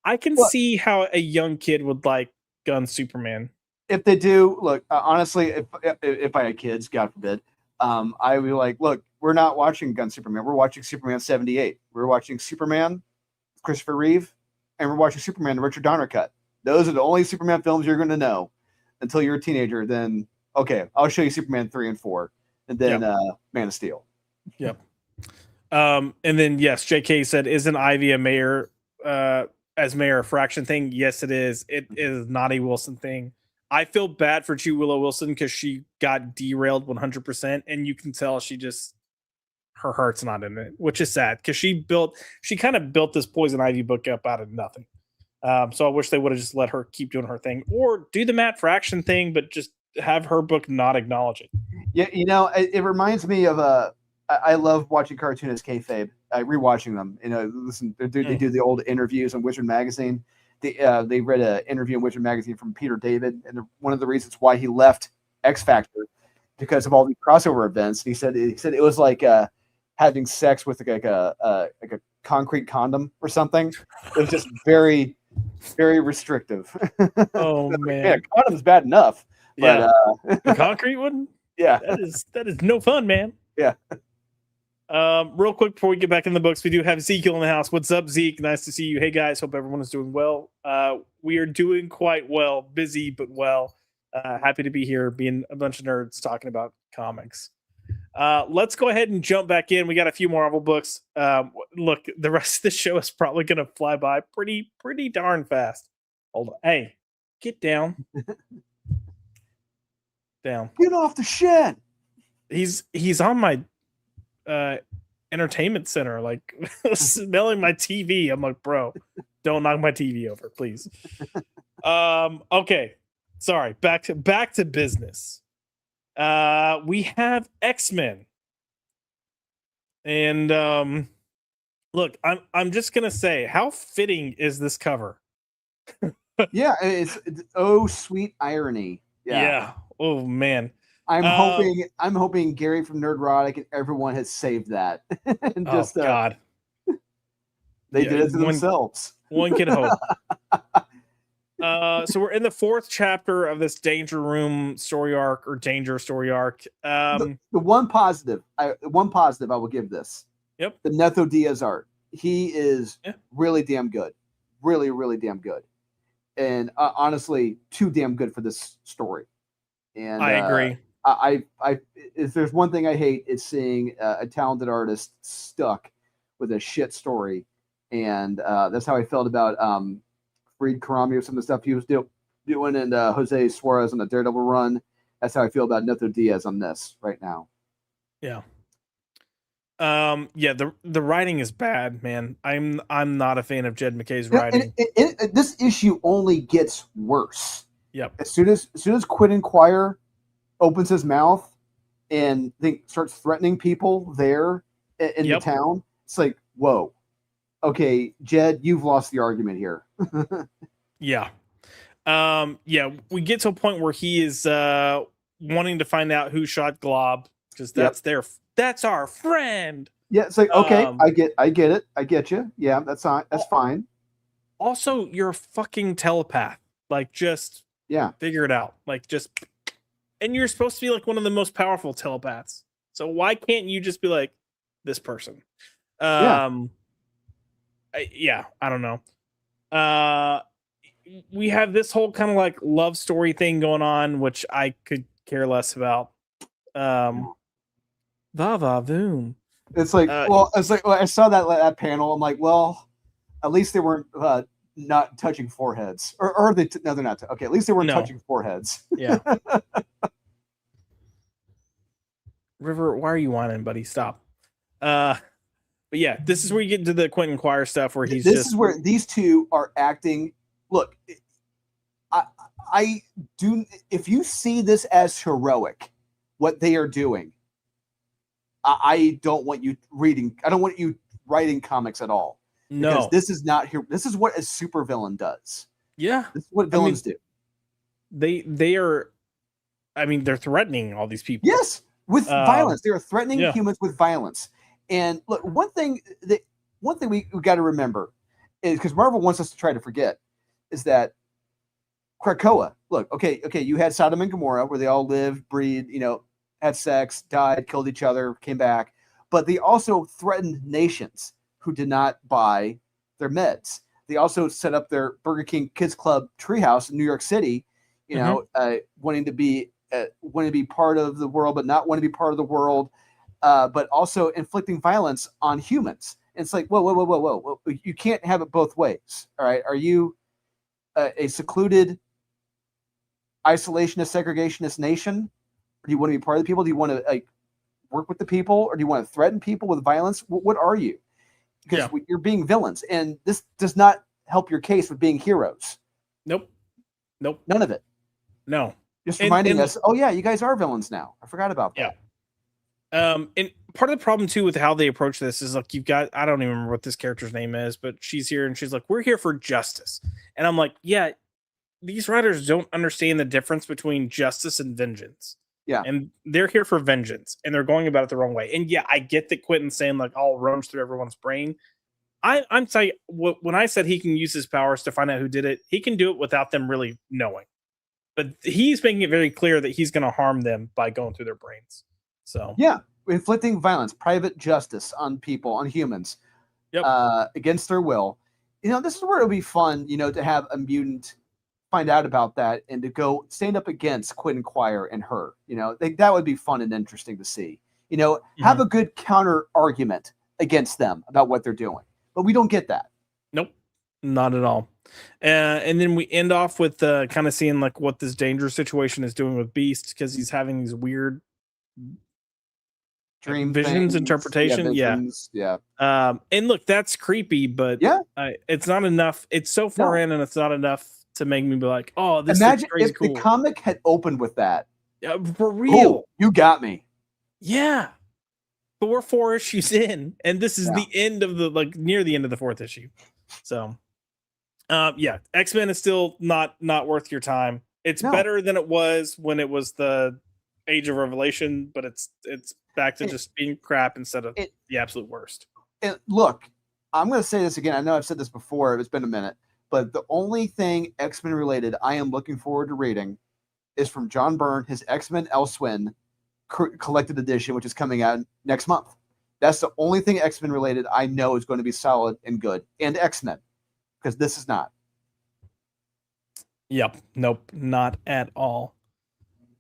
I can see how a young kid would like Gun Superman. If they do, look, honestly, if I had kids, God forbid, I would be like, look, we're not watching Gun Superman. We're watching Superman 78. We're watching Superman, Christopher Reeve, and we're watching Superman, the Richard Donner cut. Those are the only Superman films you're going to know until you're a teenager. Then, okay, I'll show you Superman 3 and 4, and then Man of Steel. Yep. And then, yes, JK said, isn't Ivy a mayor, as mayor a fraction thing? Yes, it is. It is not a Wilson thing. I feel bad for G. Willow Wilson because she got derailed 100%, and you can tell her heart's not in it, which is sad because she kind of built this Poison Ivy book up out of nothing. So I wish they would have just let her keep doing her thing, or do the Matt Fraction thing, but just have her book not acknowledge it. Yeah, it reminds me of I love watching cartoonists kayfabe, rewatching them. Listen, they do the old interviews on Wizard Magazine. They read an interview in Wizard Magazine from Peter David, and one of the reasons why he left X Factor because of all the crossover events. He said it was like having sex with like a concrete condom or something. It was just very, very restrictive. Oh man, yeah, condom's bad enough. Yeah, but, the concrete one. Yeah, that is no fun, man. Yeah. Real quick before we get back in the books, we do have Ezekiel in the house. What's up, Zeke? Nice to see you. Hey guys, hope everyone is doing well. We are doing quite well, busy but well. Happy to be here, being a bunch of nerds talking about comics. Let's go ahead and jump back in. We got a few Marvel books. Look, the rest of the show is probably gonna fly by pretty darn fast. Hold on. Hey, get down. Down. Get off the shed. He's on my entertainment center, like smelling my TV. I'm like, bro, don't knock my TV over, please. Okay. Sorry, back to business. We have X-Men. And look, I'm just gonna say, how fitting is this cover? Yeah, it's oh sweet irony. Yeah. Oh man. I'm hoping Gary from Nerdrotic and everyone has saved that. And Oh God. They Yeah, did it to themselves. One can hope. So we're in the 4th chapter of this Danger Room story arc, or Danger story arc. The one positive I will give this. Yep. The Netho Diaz art. He is really damn good. Really, really damn good. And honestly, too damn good for this story. And I agree. I if there's one thing I hate, it's seeing a talented artist stuck with a shit story. And that's how I felt about Fareed Karami or some of the stuff he was doing, and Jose Suarez on the Daredevil run. That's how I feel about Netho Diaz on this right now. Yeah. Yeah, the writing is bad, man. I'm not a fan of Jed McKay's writing. This issue only gets worse. Yep. As soon as Quinn Quire opens his mouth and starts threatening people there in the town, it's like, whoa. Okay, Jed, you've lost the argument here. Yeah. Yeah, we get to a point where he is wanting to find out who shot Glob, because that's our friend. Yeah, it's like, okay, I get it. I get you. Yeah, that's fine. Also, you're a fucking telepath. Like, just figure it out. Like, and you're supposed to be like one of the most powerful telepaths. So why can't you just be like this person? I don't know. We have this whole kind of like love story thing going on, which I could care less about. Va va voom. It's like, I saw that panel. I'm like, well, at least they weren't not touching foreheads, or they? No, they're not. Okay, at least they weren't touching foreheads. Yeah. River, why are you whining, buddy? Stop. But yeah, this is where you get into the Quentin Quire stuff, where he's This is where these two are acting. Look, I do. If you see this as heroic, what they are doing, I don't want you reading. I don't want you writing comics at all. No, because this is not here. This is what a supervillain does. Yeah, this is what villains do. They are. I mean, they're threatening all these people. Yes, with violence. They are threatening humans with violence. And look, one thing we got to remember is, because Marvel wants us to try to forget, is that Krakoa. Look, okay, you had Sodom and Gomorrah, where they all lived, breed, had sex, died, killed each other, came back, but they also threatened nations who did not buy their meds. They also set up their Burger King Kids Club treehouse in New York City, wanting to be part of the world, but not want to be part of the world. But also inflicting violence on humans. And it's like, whoa. You can't have it both ways. All right. Are you a secluded, isolationist, segregationist nation? Or do you want to be part of the people? Do you want to work with the people? Or do you want to threaten people with violence? What are you? Because you're being villains. And this does not help your case with being heroes. Nope. None of it. No. Just reminding us, oh yeah, you guys are villains now. I forgot about that. Yeah. And part of the problem too with how they approach this is, like, you've got, I don't even remember what this character's name is, but she's here and she's like, we're here for justice. And I'm like, yeah, these writers don't understand the difference between justice and vengeance. Yeah. And they're here for vengeance, and they're going about it the wrong way. And yeah, I get that Quentin's saying, like, I'll rummage through everyone's brain. I'm saying, when I said he can use his powers to find out who did it, he can do it without them really knowing. But he's making it very clear that he's going to harm them by going through their brains. So yeah, inflicting violence, private justice on people, on humans, against their will. This is where it'll be fun, to have a mutant find out about that and to go stand up against Quentin Quire and her. That would be fun and interesting to see. Have a good counter argument against them about what they're doing. But we don't get that. Nope, not at all. And then we end off with kind of seeing like what this dangerous situation is doing with Beast, because he's having these weird dream Visions, things. interpretation, visions, yeah. And look, that's creepy, but Yeah. it's not enough. It's so far No. in, and it's not enough to make me be like, oh, this Imagine is crazy if cool. the comic had opened with that. For real. Ooh, you got me. Yeah. But we're 4 issues in, and this is Yeah. the end of the near the end of the 4th issue. So yeah, X-Men is still not worth your time. It's better than it was when it was the Age of Revelation, but it's back to just being crap instead of the absolute worst. And look, I'm going to say this again. I know I've said this before. It's been a minute. But the only thing X-Men related I am looking forward to reading is from John Byrne, his X-Men Elsewhere collected edition, which is coming out next month. That's the only thing X-Men related I know is going to be solid and good. And X-Men, because this is not. Yep. Nope. Not at all.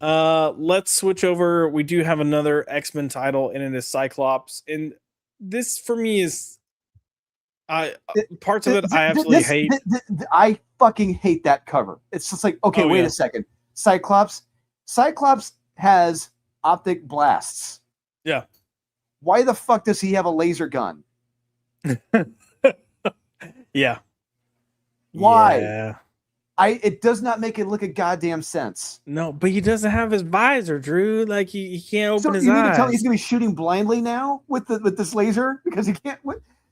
Let's switch over. We do have another X-Men title, and it is Cyclops. And this for me is parts of it I absolutely hate. I fucking hate that cover. It's just like, okay, wait a second. Cyclops has optic blasts. Yeah. Why the fuck does he have a laser gun? Yeah. Why? Yeah. It does not make it look a goddamn sense. No, but he doesn't have his visor, Drew. Like he can't open his eyes. So you mean to tell me he's gonna be shooting blindly now with this laser because he can't?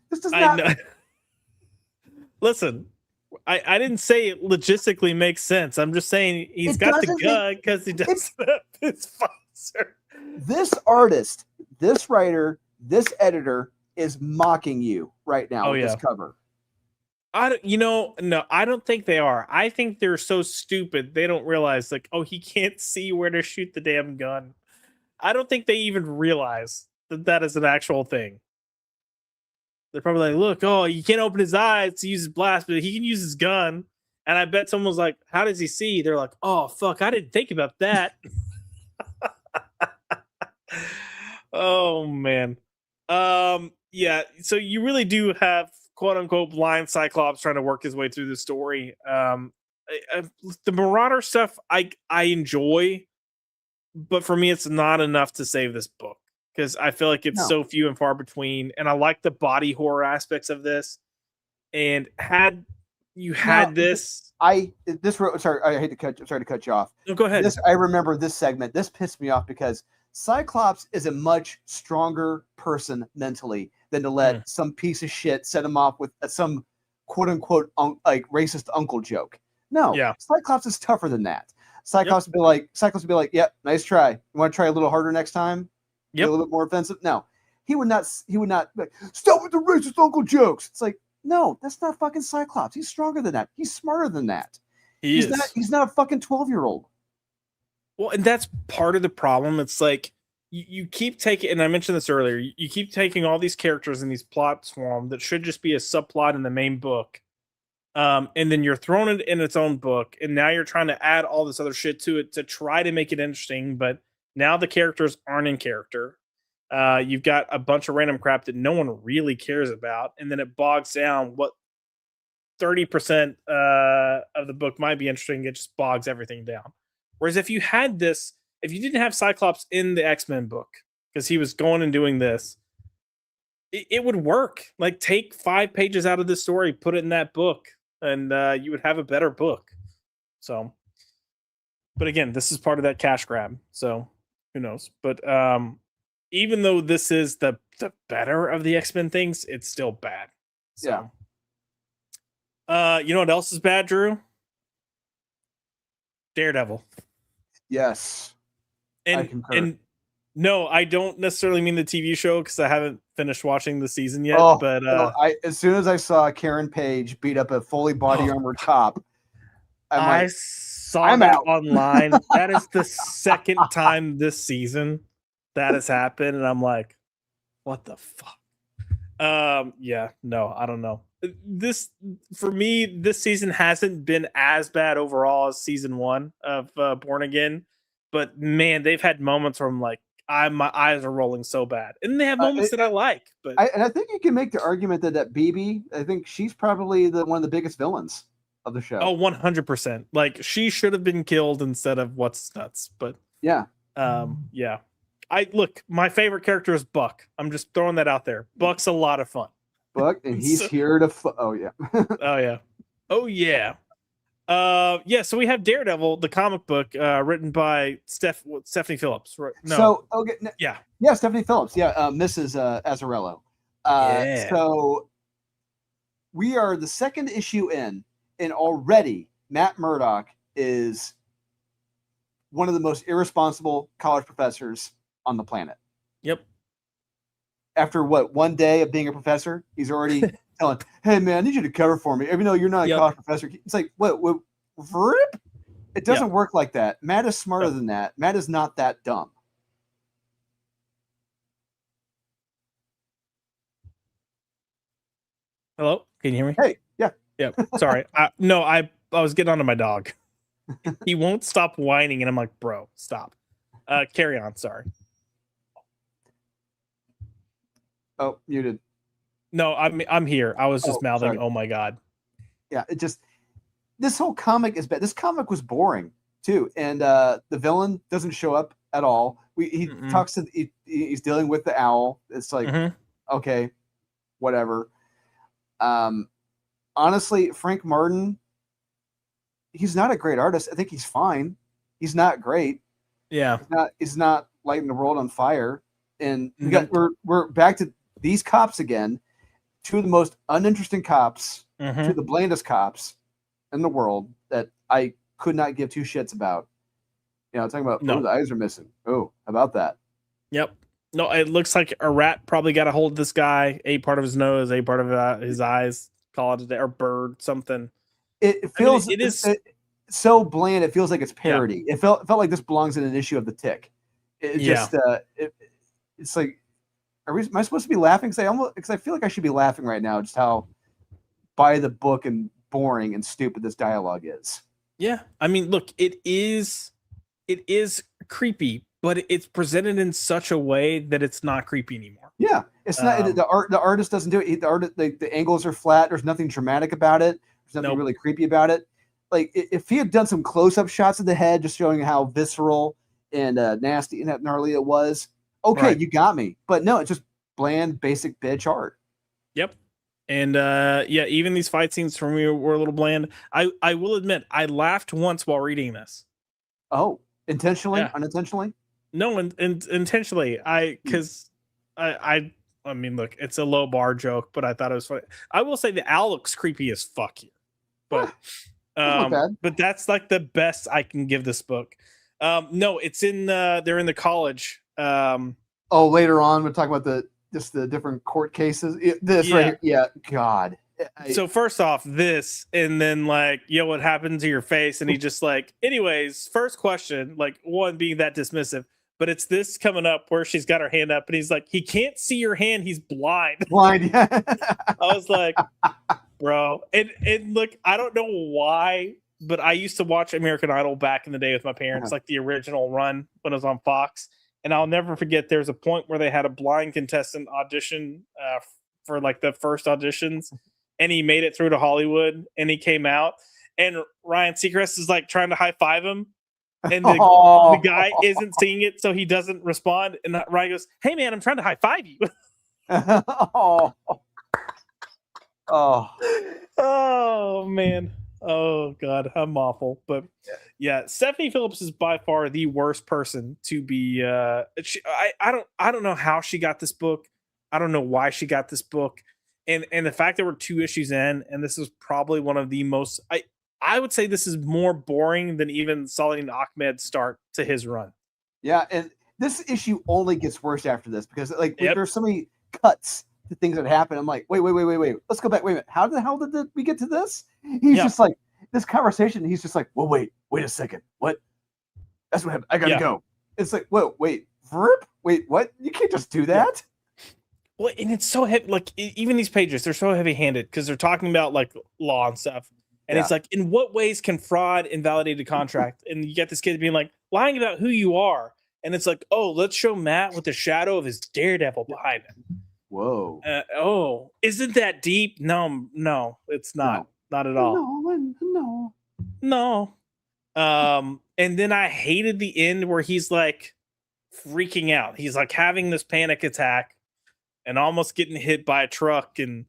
This does not. I know. Listen, I didn't say it logistically makes sense. I'm just saying he's got the gun because he doesn't have his visor. This artist, this writer, this editor is mocking you right now with this cover. No, I don't think they are. I think they're so stupid they don't realize, like, oh, he can't see where to shoot the damn gun. I don't think they even realize that is an actual thing. They're probably like, look, oh, you can't open his eyes to use his blast, but he can use his gun. And I bet someone's like, how does he see? They're like, oh, fuck, I didn't think about that. Oh, man. Yeah, so you really do have quote unquote blind Cyclops trying to work his way through the story. The Marauder stuff I enjoy, but for me it's not enough to save this book because I feel like it's so few and far between, and I like the body horror aspects of this. And had you had this, sorry, I hate to cut you off. No, go ahead. I remember this segment. This pissed me off because Cyclops is a much stronger person mentally than to let some piece of shit set him off with some quote unquote like racist uncle joke. No, Cyclops is tougher than that. Cyclops would be like, yep, nice try. You want to try a little harder next time? Yep. A little bit more offensive? No. He would not like, stop with the racist uncle jokes. It's like, no, that's not fucking Cyclops. He's stronger than that. He's smarter than that. He's not a fucking 12-year-old. Well, and that's part of the problem. It's like you keep taking, and I mentioned this earlier, you keep taking all these characters in these plot swarm that should just be a subplot in the main book. And then you're throwing it in its own book, and now you're trying to add all this other shit to it to try to make it interesting, but now the characters aren't in character. You've got a bunch of random crap that no one really cares about, and then it bogs down what 30% of the book might be interesting. It just bogs everything down. Whereas if you had this, if you didn't have Cyclops in the X-Men book, because he was going and doing this, it would work. Like, take 5 pages out of this story, put it in that book, and you would have a better book. So, but again, this is part of that cash grab. So who knows? But even though this is the better of the X-Men things, it's still bad. So, you know what else is bad, Drew? Daredevil. Yes. And no, I don't necessarily mean the TV show because I haven't finished watching the season yet. But as soon as I saw Karen Page beat up a fully body armored cop, I saw that online. That is the second time this season that has happened, and I'm like, what the fuck? Yeah, no, I don't know. This, for me, this season hasn't been as bad overall as season 1 of Born Again, but man, they've had moments where I'm like, my eyes are rolling so bad, and they have moments that I like. But I think you can make the argument that BB, I think she's probably one of the biggest villains of the show. Oh, 100%. Like, she should have been killed instead of what's nuts. But yeah, yeah. My favorite character is Buck. I'm just throwing that out there. Buck's a lot of fun. Buck, and he's here to. Oh yeah. Oh yeah. Oh yeah. Yeah. So we have Daredevil, the comic book, written by Stephanie Phillips. No. So okay. Yeah. Yeah, Stephanie Phillips. Yeah, Mrs. Azzarello. Yeah. So we are the second issue in, and already Matt Murdock is one of the most irresponsible college professors on the planet. Yep. After one day of being a professor, he's already telling, "Hey man, I need you to cover for me." Even though you're not a college professor, it's like, what? Rip? It doesn't work like that. Matt is smarter than that. Matt is not that dumb. Hello, can you hear me? Hey, yeah. Sorry. I was getting onto my dog. He won't stop whining, and I'm like, bro, stop. Carry on. Sorry. Oh, muted. No, I'm here. I was just mouthing. Sorry. Oh my god. Yeah, this whole comic is bad. This comic was boring too, and the villain doesn't show up at all. He talks to he's dealing with the owl. It's like okay, whatever. Honestly, Frank Martin, he's not a great artist. I think he's fine. He's not great. Yeah. He's not lighting the world on fire. And we're back to these cops again. Two of the most uninteresting cops, two of the blandest cops in the world that I could not give two shits about. Talking about the eyes are missing. Oh, how about that? Yep. No, it looks like a rat probably got a hold of this guy. A part of his nose, a part of his eyes. Call it a day, or bird, something. It feels it is so bland. It feels like it's parody. Yeah. It felt like this belongs in an issue of The Tick. It's like, am I supposed to be laughing? Because I feel like I should be laughing right now. Just how by the book and boring and stupid this dialogue is. Yeah, I mean, look, it is creepy, but it's presented in such a way that it's not creepy anymore. Yeah, it's not the artist doesn't do it. The angles are flat. There's nothing dramatic about it. There's nothing really creepy about it. Like if he had done some close-up shots of the head, just showing how visceral and nasty and gnarly it was, okay, you got me. But no, it's just bland, basic bitch art. Yep. And even these fight scenes for me were a little bland. I will admit, I laughed once while reading this. Oh, intentionally, unintentionally? No, intentionally. I mean, look, it's a low bar joke, but I thought it was funny. I will say the owl looks creepy as fuck here, but but that's like the best I can give this book. No, it's in they're in the college. Later on we'll talk about the different court cases. Right here. Yeah, God. So first off, this, and then like, what happened to your face? And he just like, anyways, first question, like one being that dismissive, but it's this coming up where she's got her hand up and he's like, he can't see your hand. He's blind. Yeah. I was like, bro. And look, I don't know why, but I used to watch American Idol back in the day with my parents, like the original run when it was on Fox. And I'll never forget, there's a point where they had a blind contestant audition for like the first auditions. And he made it through to Hollywood, and he came out, and Ryan Seacrest is like trying to high five him, and the guy isn't seeing it, so he doesn't respond. And Ryan goes, "Hey man, I'm trying to high five you." Oh man, oh god, I'm awful. But yeah, Stephanie Phillips is by far the worst person to be. I don't know how she got this book. I don't know why she got this book. And the fact that we're 2 issues in, and this is probably one of the most, I would say this is more boring than even Saladin Ahmed's start to his run. Yeah, and this issue only gets worse after this because there's so many cuts to things that happen. I'm like, wait. Let's go back. Wait a minute. How the hell did we get to this? He's just like, this conversation, he's just like, well, wait a second. What? That's what happened. I gotta go. It's like, whoa, wait, what? You can't just do that. Well, and it's so heavy. Like even these pages, they're so heavy-handed because they're talking about like law and stuff. And it's like, in what ways can fraud invalidate a contract? And you get this kid being like, lying about who you are. And it's like, oh, let's show Matt with the shadow of his Daredevil behind him. Whoa. Isn't that deep? No, it's not. Not at all. No. And then I hated the end where he's like, freaking out. He's like having this panic attack and almost getting hit by a truck. And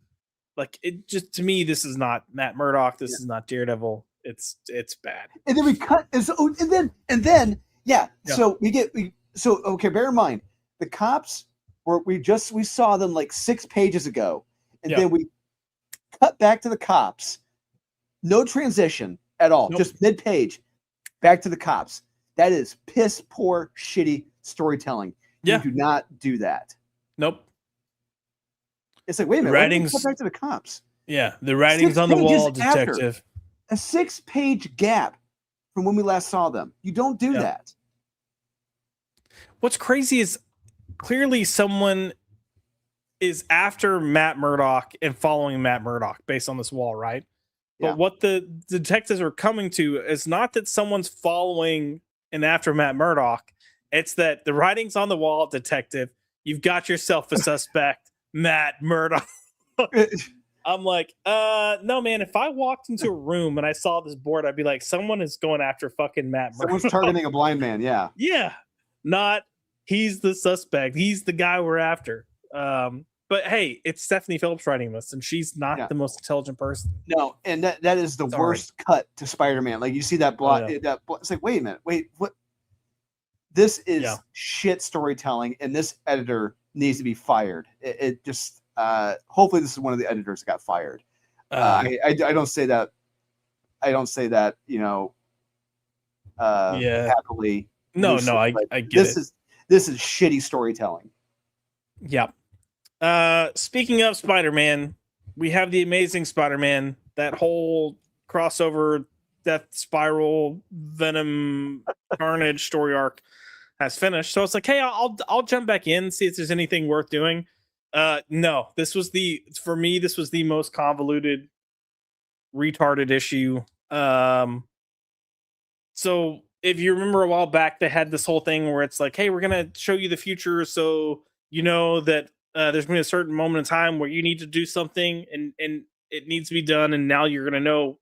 like, it just, to me, this is not Matt Murdock. This is not Daredevil. It's bad. And then we cut, and then yeah. So okay. Bear in mind, the cops we saw them like 6 pages ago, and then we cut back to the cops. No transition at all. Nope. Just mid-page, back to the cops. That is piss poor, shitty storytelling. You do not do that. Nope. It's like, wait a minute. Writings, cut back to the cops. Yeah, the writing's on the wall, detective. A 6-page gap from when we last saw them. You don't do that. What's crazy is clearly someone is after Matt Murdock and following Matt Murdock based on this wall, right? But what the detectives are coming to is not that someone's following and after Matt Murdock. It's that the writing's on the wall, detective. You've got yourself a suspect, Matt Murdock. I'm like, no, man. If I walked into a room and I saw this board, I'd be like, someone is going after fucking Matt Murdock. Someone's targeting a blind man. Yeah. Yeah. Not he's the suspect. He's the guy we're after. But hey, it's Stephanie Phillips writing this, and she's not the most intelligent person. No, and that is the worst cut to Spider-Man. Like, you see that block, it's like, wait a minute, what? This is shit storytelling, and this editor needs to be fired. It just hopefully this is one of the editors that got fired. I don't say that. I don't say that, happily. No, I get it. This is shitty storytelling. Yeah. Speaking of Spider-Man, we have the Amazing Spider-Man. That whole crossover, Death Spiral, Venom, Carnage story arc has finished. So it's like, hey, I'll jump back in, see if there's anything worth doing. No, for me, this was the most convoluted, retarded issue. So if you remember a while back, they had this whole thing where it's like, hey, we're going to show you the future. So you know that there's going to be a certain moment in time where you need to do something and it needs to be done. And now you're going to know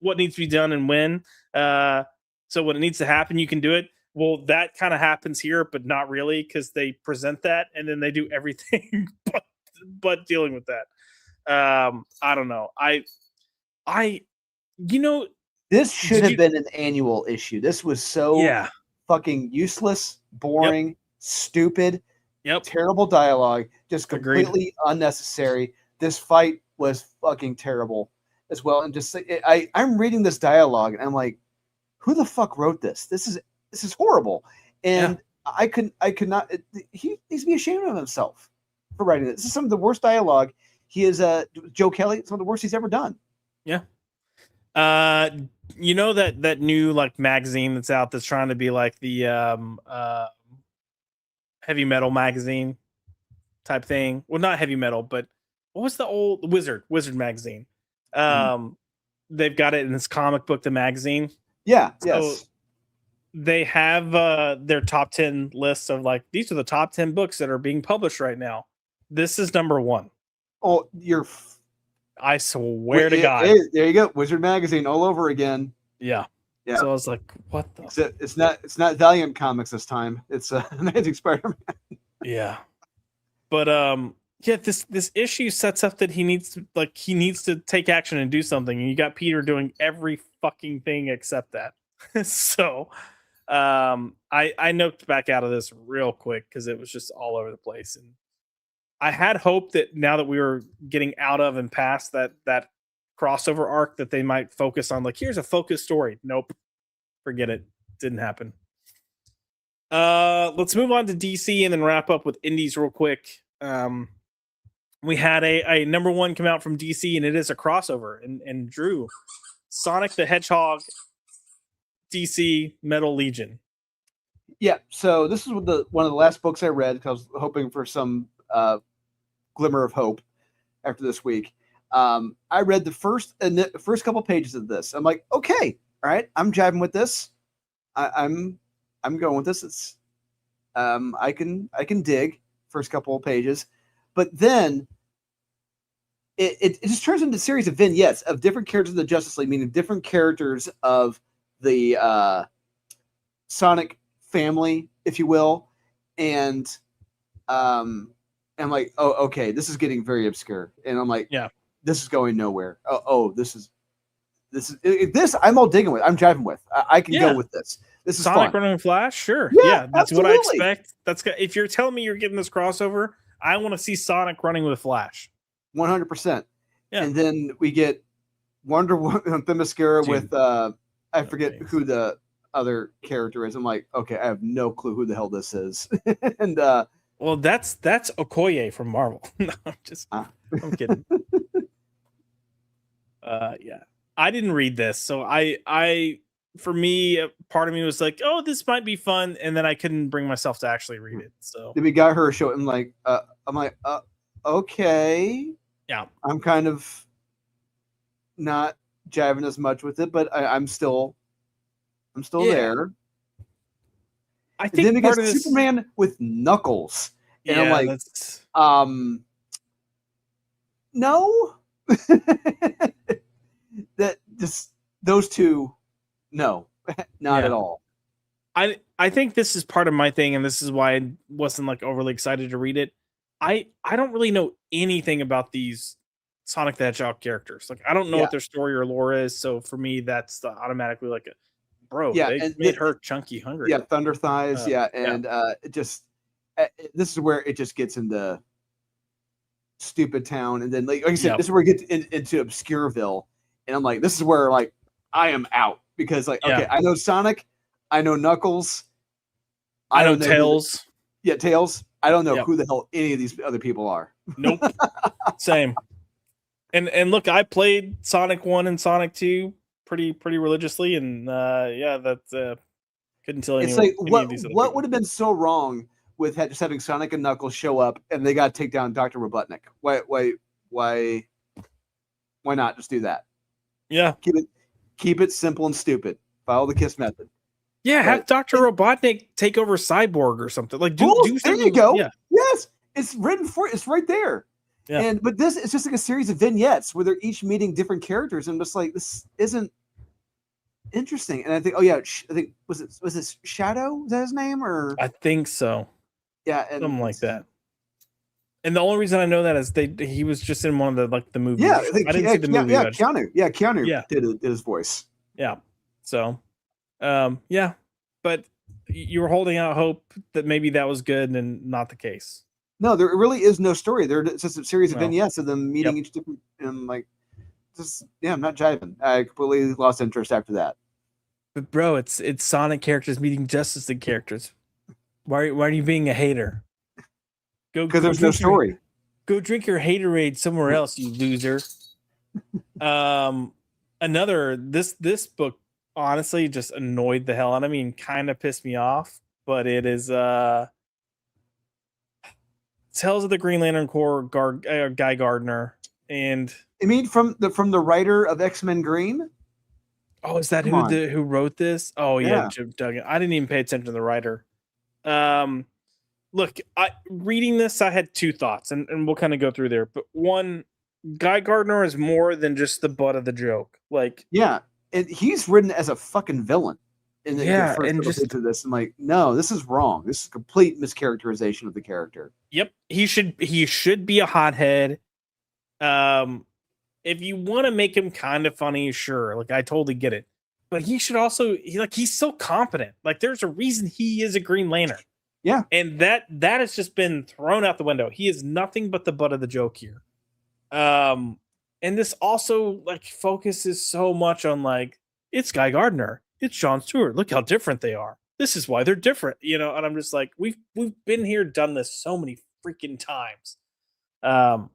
what needs to be done and when. So when it needs to happen, you can do it. Well, that kind of happens here, but not really, because they present that and then they do everything but dealing with that. I don't know. This should have been an annual issue. This was so fucking useless, boring, stupid, terrible dialogue, just completely unnecessary. This fight was fucking terrible as well. And just I'm reading this dialogue and I'm like, who the fuck wrote this? This is horrible. And I could not. He needs to be ashamed of himself for writing this. This is some of the worst dialogue. He is Joe Kelly. Some of the worst he's ever done. Yeah. You know that new like magazine that's out that's trying to be like the heavy metal magazine type thing. Well, not heavy metal, but what was the old Wizard magazine? They've got it in this comic book, the magazine. Yeah. So yes. They have their top 10 lists of like, these are the top 10 books that are being published right now. This is number 1. Oh, I swear to God. There you go. Wizard magazine all over again. Yeah. So I was like, what the? It's not Valiant Comics this time. It's Amazing Spider-Man. Yeah. But this issue sets up that he needs to take action and do something. And you got Peter doing every fucking thing except that. So I noped back out of this real quick because it was just all over the place. And I had hope that now that we were getting out of and past that crossover arc, that they might focus on like, here's a focused story. Nope. Forget it. Didn't happen. Let's move on to DC and then wrap up with indies real quick. We had a number 1 come out from DC, and it is a crossover. And Drew, Sonic the Hedgehog, DC Metal Legion. Yeah, so this is one of the last books I read because I was hoping for some glimmer of hope after this week. I read the first couple pages of this. I'm like, okay, all right, I'm jiving with this. I'm going with this. It's I can dig first couple of pages, but then it just turns into a series of vignettes of different characters of the Justice League, meaning different characters of the Sonic family, if you will, and I'm like, oh, okay, this is getting very obscure, and I'm like, Yeah. this is going nowhere. This. I'm all digging with. I'm driving with. I can Yeah. go with this. This is Sonic fun. running Flash, sure. Yeah, That's what I absolutely. expect. If you're telling me you're getting this crossover, I want to see Sonic running with Flash. 100%. Yeah. And then we get Wonder Woman Themyscira with I forget who the other character is. I'm like, okay, I have no clue who the hell this is. And well, that's Okoye from Marvel. No, I'm kidding. Yeah. I didn't read this, so I for me, part of me was like, oh, this might be fun, and then I couldn't bring myself to actually read it. So then we got her show. I'm like, okay. Yeah. I'm kind of not jiving as much with it, but I'm still there. I think then we got part of this... Superman with Knuckles. And yeah, I'm like, that's... no. That just those two, no, not at all. I think this is part of my thing, and this is why I wasn't like overly excited to read it. I don't really know anything about these Sonic the Hedgehog characters. Like, I don't know what their story or lore is, so for me, that's automatically like a bro. Yeah, they made her chunky hungry. Yeah, Thunder Thighs. It just this is where it just gets into stupid town, and then like I said, this is where we get into Obscureville, and I'm like, this is where like I am out because like okay, I know Sonic, I know Knuckles, I know Tails. Tails. I don't know who the hell any of these other people are. Nope. Same. And look, I played Sonic 1 and Sonic 2 pretty religiously, and that's couldn't tell anyone. It's like what would have been so wrong with just having Sonic and Knuckles show up and they got to take down Dr. Robotnik? Why not just do that? Yeah. Keep it simple and stupid. Follow the KISS method. Yeah, have Dr. Robotnik take over Cyborg or something. Like do there something. You go. Yeah. Yes, it's written for. It's right there. Yeah. But this is just like a series of vignettes where they're each meeting different characters, and just like this isn't interesting. And I think, I think was it Shadow? Is that his name? Or I think so. Yeah, something like that. And the only reason I know that is he was just in one of the movies. Yeah, I didn't see the movie. Keanu. Yeah, Keanu did his voice. Yeah. So, but you were holding out hope that maybe that was good and not the case. No, there really is no story. It's just a series of vignettes of them meeting each different, and like, I'm not jiving. I completely lost interest after that. But bro, it's Sonic characters meeting Justice League characters. Why are you being a hater? Because there's no story. Go drink your haterade somewhere else, you loser. This book honestly just annoyed the hell out of me and kind of pissed me off. But it is Tales of the Green Lantern Corps, Guy Gardner, and I mean from the writer of X-Men Green. Oh, is that who wrote this? Oh yeah, Jim Duggan. I didn't even pay attention to the writer. Look, reading this, I had two thoughts, and we'll kind of go through there. But one, Guy Gardner is more than just the butt of the joke. Like, and he's written as a fucking villain. And just into this, I'm like, no, this is wrong. This is complete mischaracterization of the character. Yep, he should be a hothead. If you want to make him kind of funny, sure, like I totally get it. But he should also he's so competent. Like, there's a reason he is a Green Lantern. Yeah. And that has just been thrown out the window. He is nothing but the butt of the joke here. And this also focuses so much on it's Guy Gardner, it's John Stewart. Look how different they are. This is why they're different, and I'm just like, we've been here, done this so many freaking times. I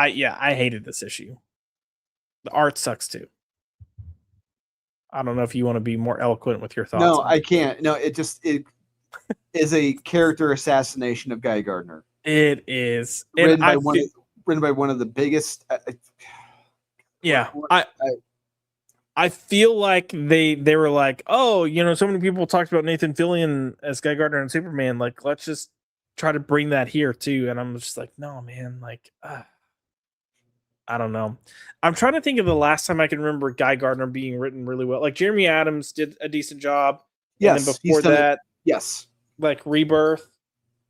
hated this issue. The art sucks too. I don't know if you want to be more eloquent with your thoughts. No, I can't. No, it is a character assassination of Guy Gardner. It is written by one of the biggest. I feel like they were like, oh, so many people talked about Nathan Fillion as Guy Gardner and Superman. Like, let's just try to bring that here too. And I'm just like, no, man. I don't know. I'm trying to think of the last time I can remember Guy Gardner being written really well. Like, Jeremy Adams did a decent job. Yes. And then before that, yes. Rebirth.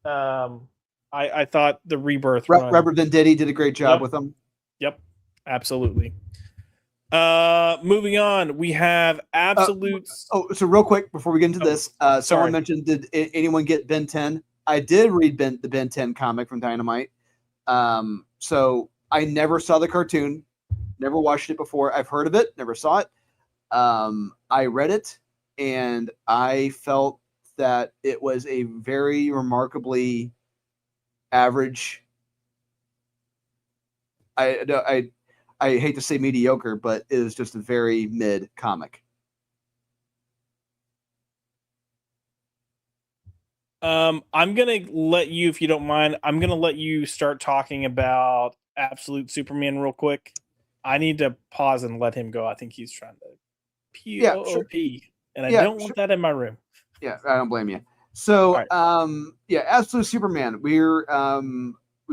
I thought the Rebirth run. Robert Venditti did a great job Yep. with them. Yep, absolutely. Moving on, we have Absolutes. So real quick before we get into this, sorry. someone mentioned, did anyone get Ben 10? I did read the Ben 10 comic from Dynamite. So I never saw the cartoon, never watched it before. I've heard of it, never saw it. I read it, and I felt that it was a very remarkably average. I hate to say mediocre, but it was just a very mid comic. I'm gonna let you, if you don't mind, I'm gonna let you start talking about Absolute Superman real quick. I need to pause and let him go. I think he's trying to P-O-O-P, and I don't want that in my room. Yeah, I don't blame you. So, Absolute Superman. We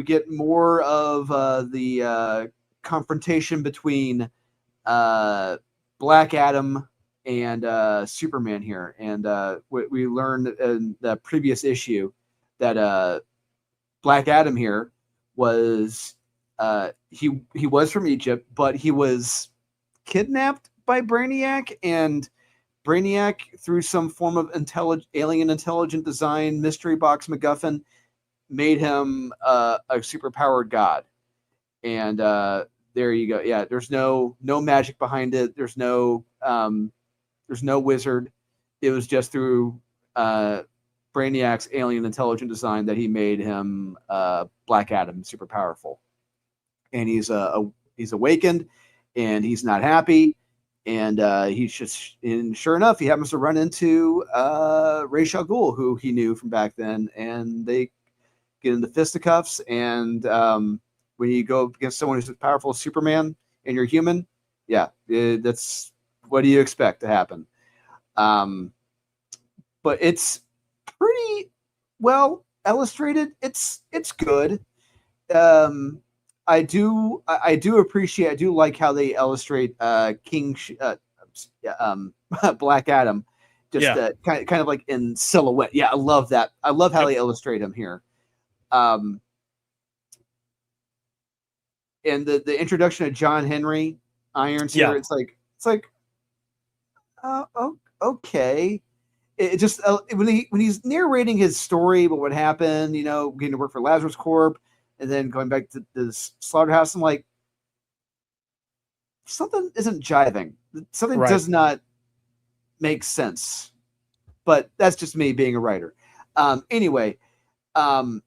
get more of the confrontation between Black Adam and Superman here, and we learned in the previous issue that Black Adam here was he was from Egypt, but he was kidnapped by Brainiac, and Brainiac, through some form of alien intelligent design mystery box MacGuffin, made him a superpowered god. And there you go. Yeah, there's no magic behind it. There's no wizard. It was just through Brainiac's alien intelligent design that he made him Black Adam, super powerful. And he's awakened, and he's not happy. And and sure enough, he happens to run into Ra's al Ghul, who he knew from back then, and they get into fisticuffs. And when you go against someone who's as powerful as Superman and you're human, that's what do you expect to happen? But it's pretty well illustrated. It's good. I do like how they illustrate Black Adam, just kind of like in silhouette. Yeah, I love that. I love how they illustrate him here. And the introduction of John Henry Irons here, it's like okay. It just when he's narrating his story about what happened, getting to work for Lazarus Corp, and then going back to this slaughterhouse, I'm like, something isn't jiving. Something does not make sense. But that's just me being a writer. Anyway, after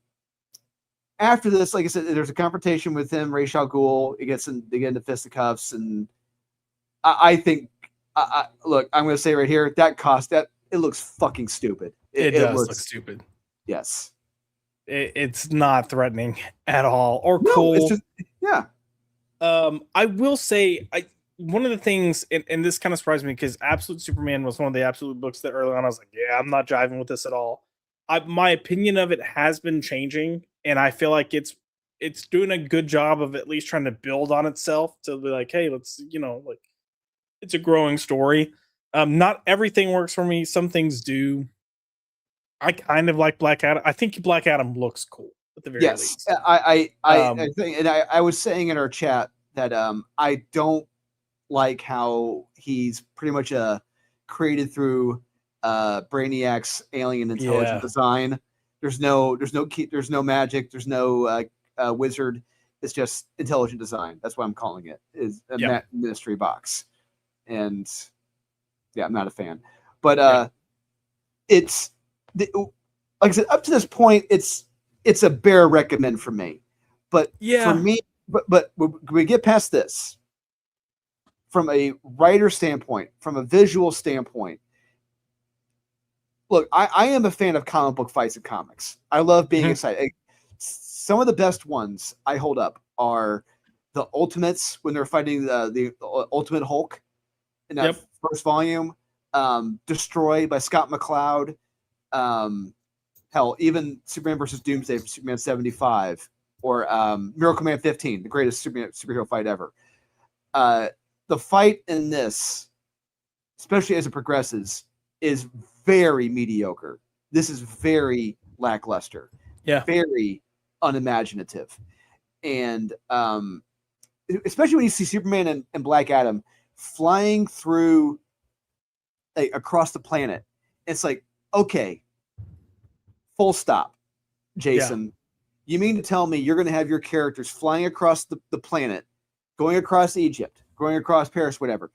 this, like I said, there's a confrontation with him, Ra's al Ghul. They get into fisticuffs, and I think, look, I'm going to say right here, it looks fucking stupid. It does look stupid. Yes. It's not threatening at all or cool. It's just, yeah. I will say, one of the things, and this kind of surprised me because Absolute Superman was one of the Absolute books that early on I was like, yeah, I'm not jiving with this at all. My opinion of it has been changing, and I feel like it's doing a good job of at least trying to build on itself to be like, hey, let's, it's a growing story. Not everything works for me. Some things do. I kind of like Black Adam. I think Black Adam looks cool at the very least. I think, and I was saying in our chat that I don't like how he's pretty much created through Brainiac's alien intelligent design. There's no magic. There's no wizard. It's just intelligent design. That's what I'm calling it. Is a mystery box, and I'm not a fan. But it's. Like I said, up to this point, it's a bare recommend for me. But for me, but we get past this, from a writer standpoint, from a visual standpoint, look, I am a fan of comic book fights and comics. I love being excited. Some of the best ones I hold up are the Ultimates when they're fighting the Ultimate Hulk in that first volume. Destroy by Scott McCloud. Hell, even Superman versus Doomsday from Superman 75, or Miracle Man 15, the greatest superhero fight ever. The fight in this, especially as it progresses, is very mediocre. This is very lackluster. Yeah. very unimaginative. And especially when you see Superman and Black Adam flying through across the planet, it's like, okay, full stop, Jason. Yeah. You mean to tell me you're going to have your characters flying across the planet, going across Egypt, going across Paris, whatever.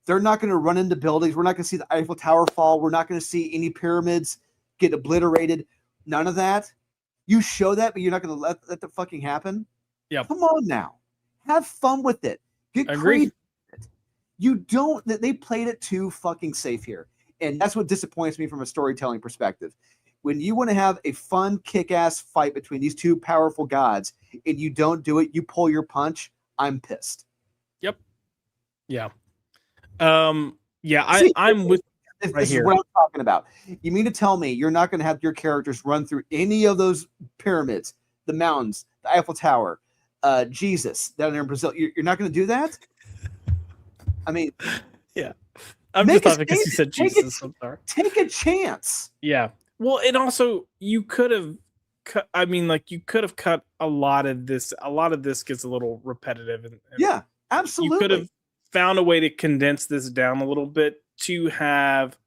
They're not going to run into buildings. We're not going to see the Eiffel Tower fall. We're not going to see any pyramids get obliterated. None of that. You show that, but you're not going to let that fucking happen? Yeah. Come on now. Have fun with it. Get crazy with it. You don't. They played it too fucking safe here. And that's what disappoints me from a storytelling perspective. When you want to have a fun, kick-ass fight between these two powerful gods and you don't do it, you pull your punch, I'm pissed. Yep. Yeah. Yeah, I'm with this right here. Is what I'm talking about. You mean to tell me you're not going to have your characters run through any of those pyramids, the mountains, the Eiffel Tower, Jesus down there in Brazil? You're not going to do that? I mean, yeah. I'm just laughing because you said Jesus. I'm sorry. Take a chance. Yeah. Well, and also you could have cut. I mean, like you could have cut a lot of this. A lot of this gets a little repetitive. And yeah, absolutely. You could have found a way to condense this down a little bit to have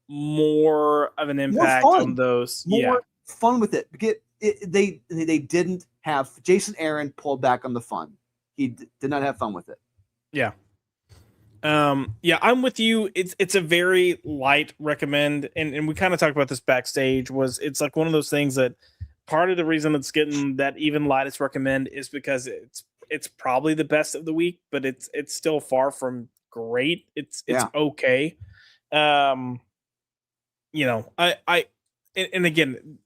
more of an impact on those. More fun with it. They didn't have Jason Aaron pulled back on the fun. He did not have fun with it. Yeah. Yeah, I'm with you. It's a very light recommend, and we kind of talked about this backstage. It's like one of those things that part of the reason it's getting that even lightest recommend is because it's probably the best of the week, but it's still far from great. It's okay. You know, and again,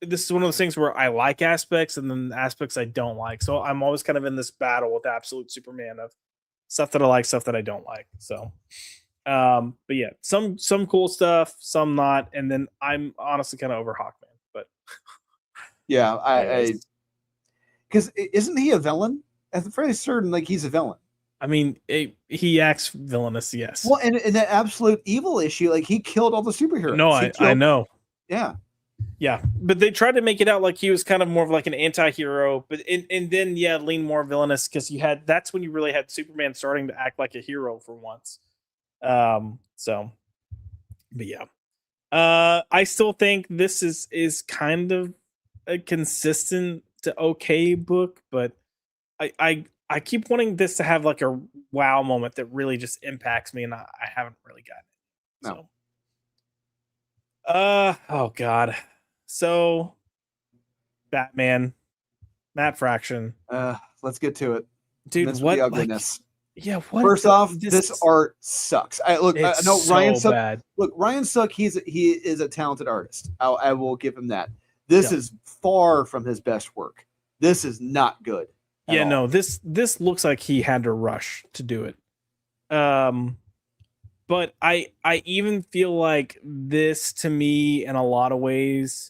this is one of those things where I like aspects and then aspects I don't like. So I'm always kind of in this battle with Absolute Superman of stuff that I like, stuff that I don't like. So, but yeah, some cool stuff, some not, and then I'm honestly kind of over Hawkman. But yeah, I because isn't he a villain? I'm fairly certain, like he's a villain. I mean, he acts villainous, yes. Well, and that Absolute Evil issue, like he killed all the superheroes. No, I know. Yeah. Yeah, but they tried to make it out like he was kind of more of like an anti-hero, but and then lean more villainous because that's when you really had Superman starting to act like a hero for once. So, but yeah, I still think this is kind of a consistent to okay book, but I keep wanting this to have like a wow moment that really just impacts me, and I haven't really gotten it. No. Oh God. So, Batman, Matt Fraction. Let's get to it, dude. What ugliness? Like, what? First off, this art sucks. I know so Ryan Sook. Bad. Look, Ryan Sook. He is a talented artist. I will give him that. This is far from his best work. This is not good. Yeah, no. This looks like he had to rush to do it. But I even feel like this to me in a lot of ways.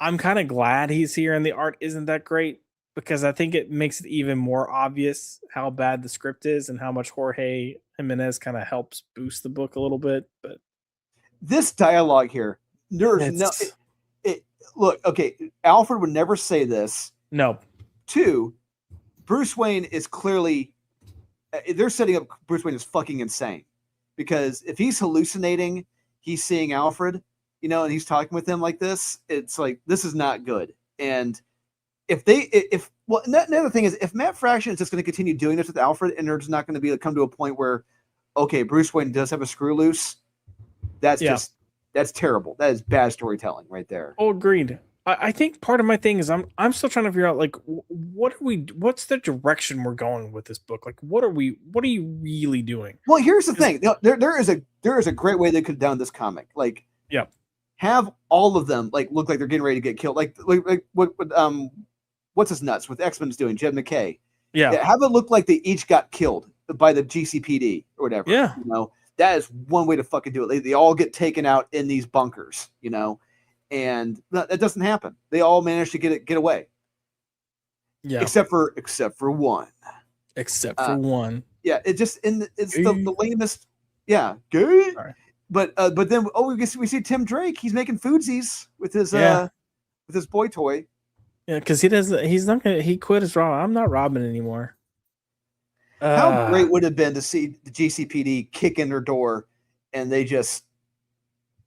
I'm kind of glad he's here and the art isn't that great because I think it makes it even more obvious how bad the script is and how much Jorge Jimenez kind of helps boost the book a little bit. But this dialogue here, look, okay, Alfred would never say this. No. 2, Bruce Wayne is clearly, they're setting up Bruce Wayne as fucking insane because if he's hallucinating, he's seeing Alfred, you know, and he's talking with him like this, it's like, this is not good. And another thing is, if Matt Fraction is just going to continue doing this with Alfred and there's not going to be come to a point where, okay, Bruce Wayne does have a screw loose, that's terrible. That is bad storytelling right there. Oh, agreed. I think part of my thing is I'm still trying to figure out like what's the direction we're going with this book? Like what are you really doing? Well, here's the thing. There is a great way they could have done this comic. Like have all of them like look like they're getting ready to get killed. Like what's his nuts with X-Men's doing, Jed McKay. Yeah. Have it look like they each got killed by the GCPD or whatever. Yeah. You know, that is one way to fucking do it. They all get taken out in these bunkers, you know. And that doesn't happen. They all manage to get away. Yeah. Except for one. Except for one. Yeah. It just it's the lamest. Yeah. Good. Right. But then we see Tim Drake. He's making foodsies with his with his boy toy. Yeah, because he's not gonna. He quit his Robin. I'm not Robin anymore. How great would it have been to see the GCPD kick in their door and they just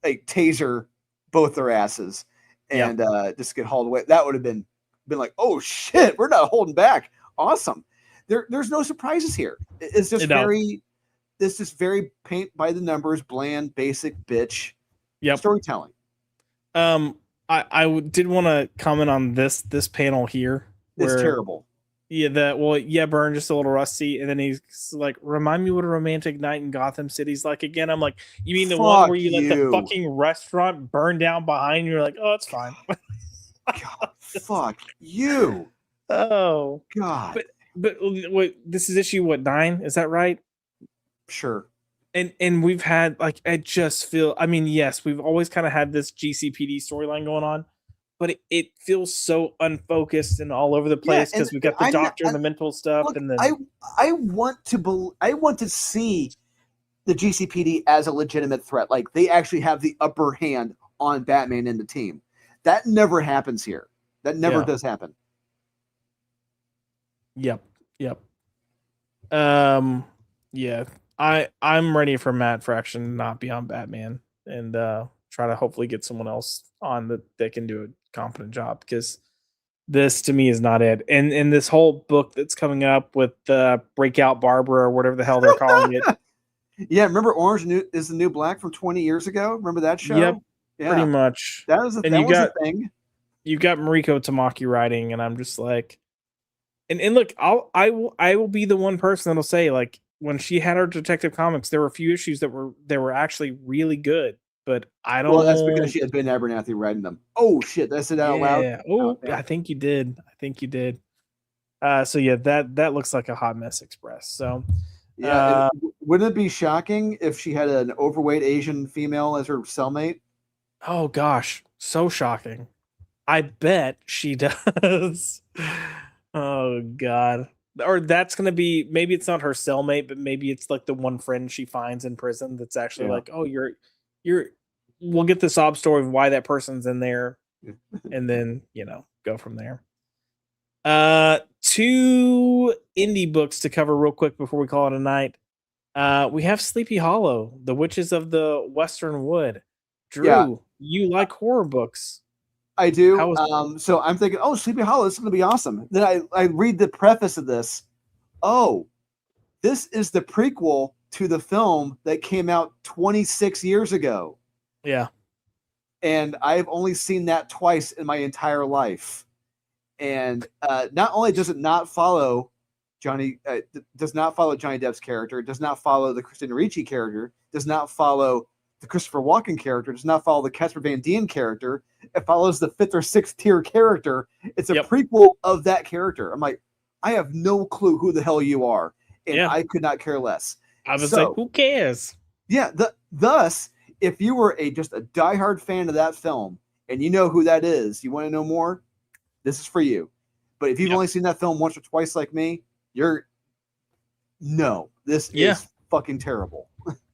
like taser both their asses and just get hauled away? That would have been like, oh shit, we're not holding back. Awesome. There's no surprises here. It's just very paint by the numbers, bland, basic bitch storytelling. I did want to comment on this panel here. It's terrible. Yeah, Burn just a little rusty, and then he's like, "Remind me what a romantic night in Gotham City's like again." I'm like, "You mean the one where you let the fucking restaurant burn down behind you?" You're like, "Oh, it's fine." God, fuck you. Oh God. But wait, this is issue 9? Is that right? Sure. And we've had like, I just feel. I mean, yes, we've always kind of had this GCPD storyline going on. But it feels so unfocused and all over the place because we got the doctor and the mental stuff. Look, and then I want to see the GCPD as a legitimate threat. Like they actually have the upper hand on Batman and the team. That never happens here. That never does happen. Yep. Yeah. I'm ready for Matt Fraction to not be on Batman and try to hopefully get someone else on that can do a competent job, because this to me is not it. And this whole book that's coming up with Breakout Barbara or whatever the hell they're calling it. Yeah, remember Orange is the New Black from 20 years ago? Remember that show? Yep, pretty much. That was a thing. You got Mariko Tamaki writing, and I'm just like, and look, I will be the one person that'll say, like, when she had her Detective Comics, there were a few issues that were actually really good. But I don't. Well, that's because she had Ben Abernathy writing them. Oh shit! Did I say that out loud? Oh, I think you did. So yeah, that looks like a hot mess express. So yeah, wouldn't it be shocking if she had an overweight Asian female as her cellmate? Oh gosh, so shocking. I bet she does. Oh god. Or that's gonna be, maybe it's not her cellmate, but maybe it's like the one friend she finds in prison that's actually like, oh, you're we'll get the sob story of why that person's in there, and then go from there. 2 indie books to cover real quick before we call it a night. We have Sleepy Hollow, The Witches of the Western Wood. Drew, you like horror books. I do. So I'm thinking, oh, Sleepy Hollow, this is going to be awesome. Then I read the preface of this. Oh, this is the prequel to the film that came out 26 years ago. Yeah. And I've only seen that twice in my entire life. And not only does it not follow Johnny Depp's character, does not follow the Christina Ricci character, does not follow the Christopher Walken character, does not follow the Casper Van Dien character. It follows the 5th or 6th tier character. It's a prequel of that character. I'm like, I have no clue who the hell you are, and I could not care less. I was like, who cares? Yeah. Thus, if you were just a diehard fan of that film and you know who that is, you want to know more, this is for you. But if you've only seen that film once or twice like me, this is fucking terrible.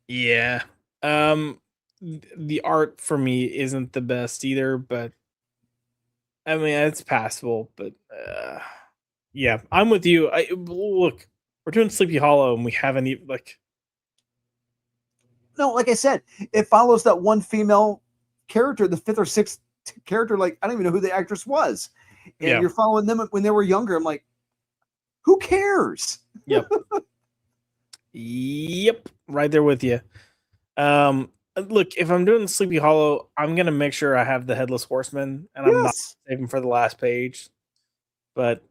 Yeah. The art for me isn't the best either, but I mean, it's passable, but yeah, I'm with you. Look, we're doing Sleepy Hollow and we haven't even No, like I said, it follows that one female character, the 5th or 6th character. Like, I don't even know who the actress was. And you're following them when they were younger. I'm like, who cares? Yep. Yep. Right there with you. Look, if I'm doing Sleepy Hollow, I'm gonna make sure I have the Headless Horseman, and I'm not saving for the last page. But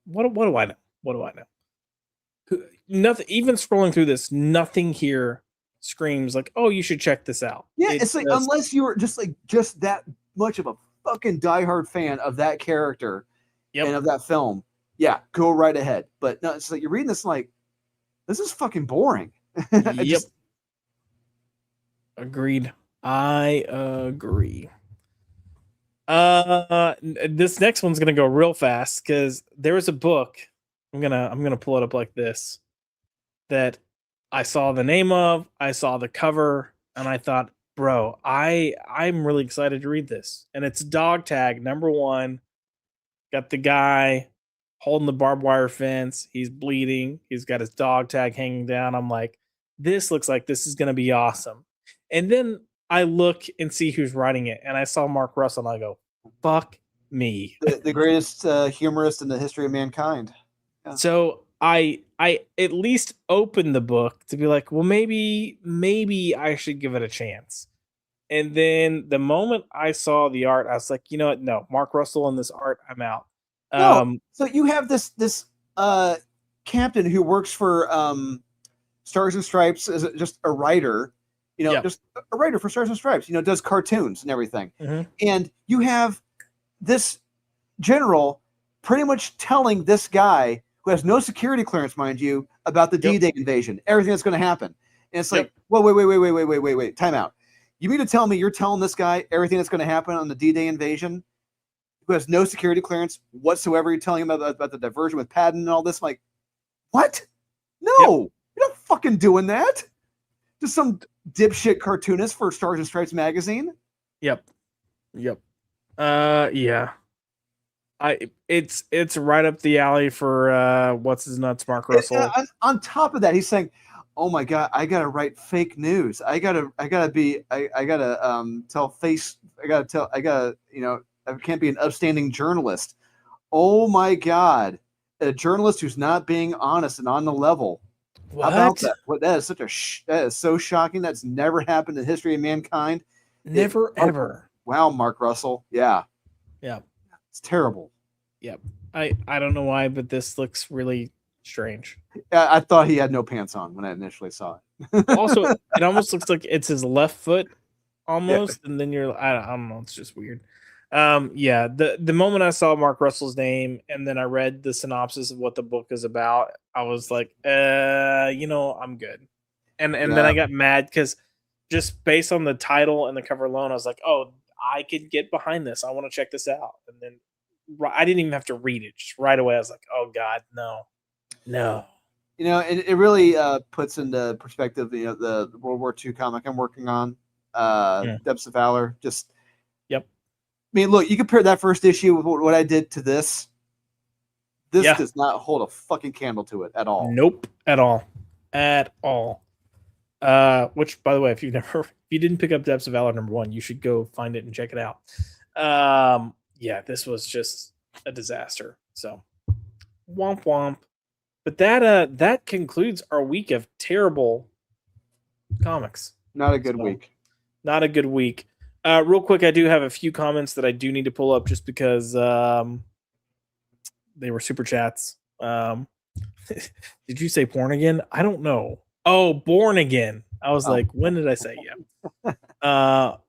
what do I know? What do I know? Nothing. Even scrolling through this, nothing here screams like, "Oh, you should check this out." Yeah, it's like, unless you were just that much of a fucking diehard fan of that character and of that film, go right ahead. But no, it's like you're reading this like, this is fucking boring. Agreed. I agree. This next one's gonna go real fast because there was a book. I'm gonna pull it up like this, that I saw the name of, I saw the cover, and I thought, bro, I'm really excited to read this, and it's Dog Tag #1. Got the guy holding the barbed wire fence. He's bleeding. He's got his dog tag hanging down. I'm like, this looks like this is going to be awesome. And then I look and see who's writing it, and I saw Mark Russell, and I go, fuck me. The greatest humorist in the history of mankind. Yeah. So I at least opened the book to be like, well, maybe I should give it a chance. And then the moment I saw the art, I was like, you know what? No, Mark Russell in this art, I'm out. No, so you have this captain who works for Stars and Stripes as just a writer, just a writer for Stars and Stripes, does cartoons and everything. Mhm. And you have this general pretty much telling this guy who has no security clearance, mind you, about the D-Day invasion, everything that's going to happen. And it's like, whoa, wait, time out. You mean to tell me you're telling this guy everything that's going to happen on the D-Day invasion, who has no security clearance whatsoever? You're telling him about the diversion with Patton and all this? I'm like, what? No, you're not fucking doing that. Just some dipshit cartoonist for Stars and Stripes magazine. Yep. Yeah. It's right up the alley for what's his nuts, Mark Russell. On top of that, he's saying, oh my god, I gotta write fake news. I gotta I can't be an upstanding journalist. Oh my god, a journalist who's not being honest and on the level. What? How about that? What, that is such that is so shocking. That's never happened in the history of mankind. Never ever. Wow, Mark Russell. Yeah. It's terrible. Yep. I don't know why, but this looks really strange. I thought he had no pants on when I initially saw it. Also, it almost looks like it's his left foot almost, and then I don't know, it's just weird. The moment I saw Mark Russell's name and then I read the synopsis of what the book is about, I was like, I'm good. And then I got mad because just based on the title and the cover alone, I was like, oh, I could get behind this. I want to check this out. And then I didn't even have to read it. Just right away, I was like, oh God, no. It really puts into perspective, the World War II comic I'm working on, Depths of Valor. Just, yep. I mean, look, you compare that first issue with what I did to this. This does not hold a fucking candle to it at all. Nope, at all. Which, by the way, if you didn't pick up Depths of Valor #1, you should go find it and check it out. This was just a disaster. So, womp womp. But that concludes our week of terrible comics. Not a good week. Not a good week. Real quick, I do have a few comments that I do need to pull up just because they were super chats. Did you say porn again? I don't know. Oh, born again. I was like, when did I say? Yeah.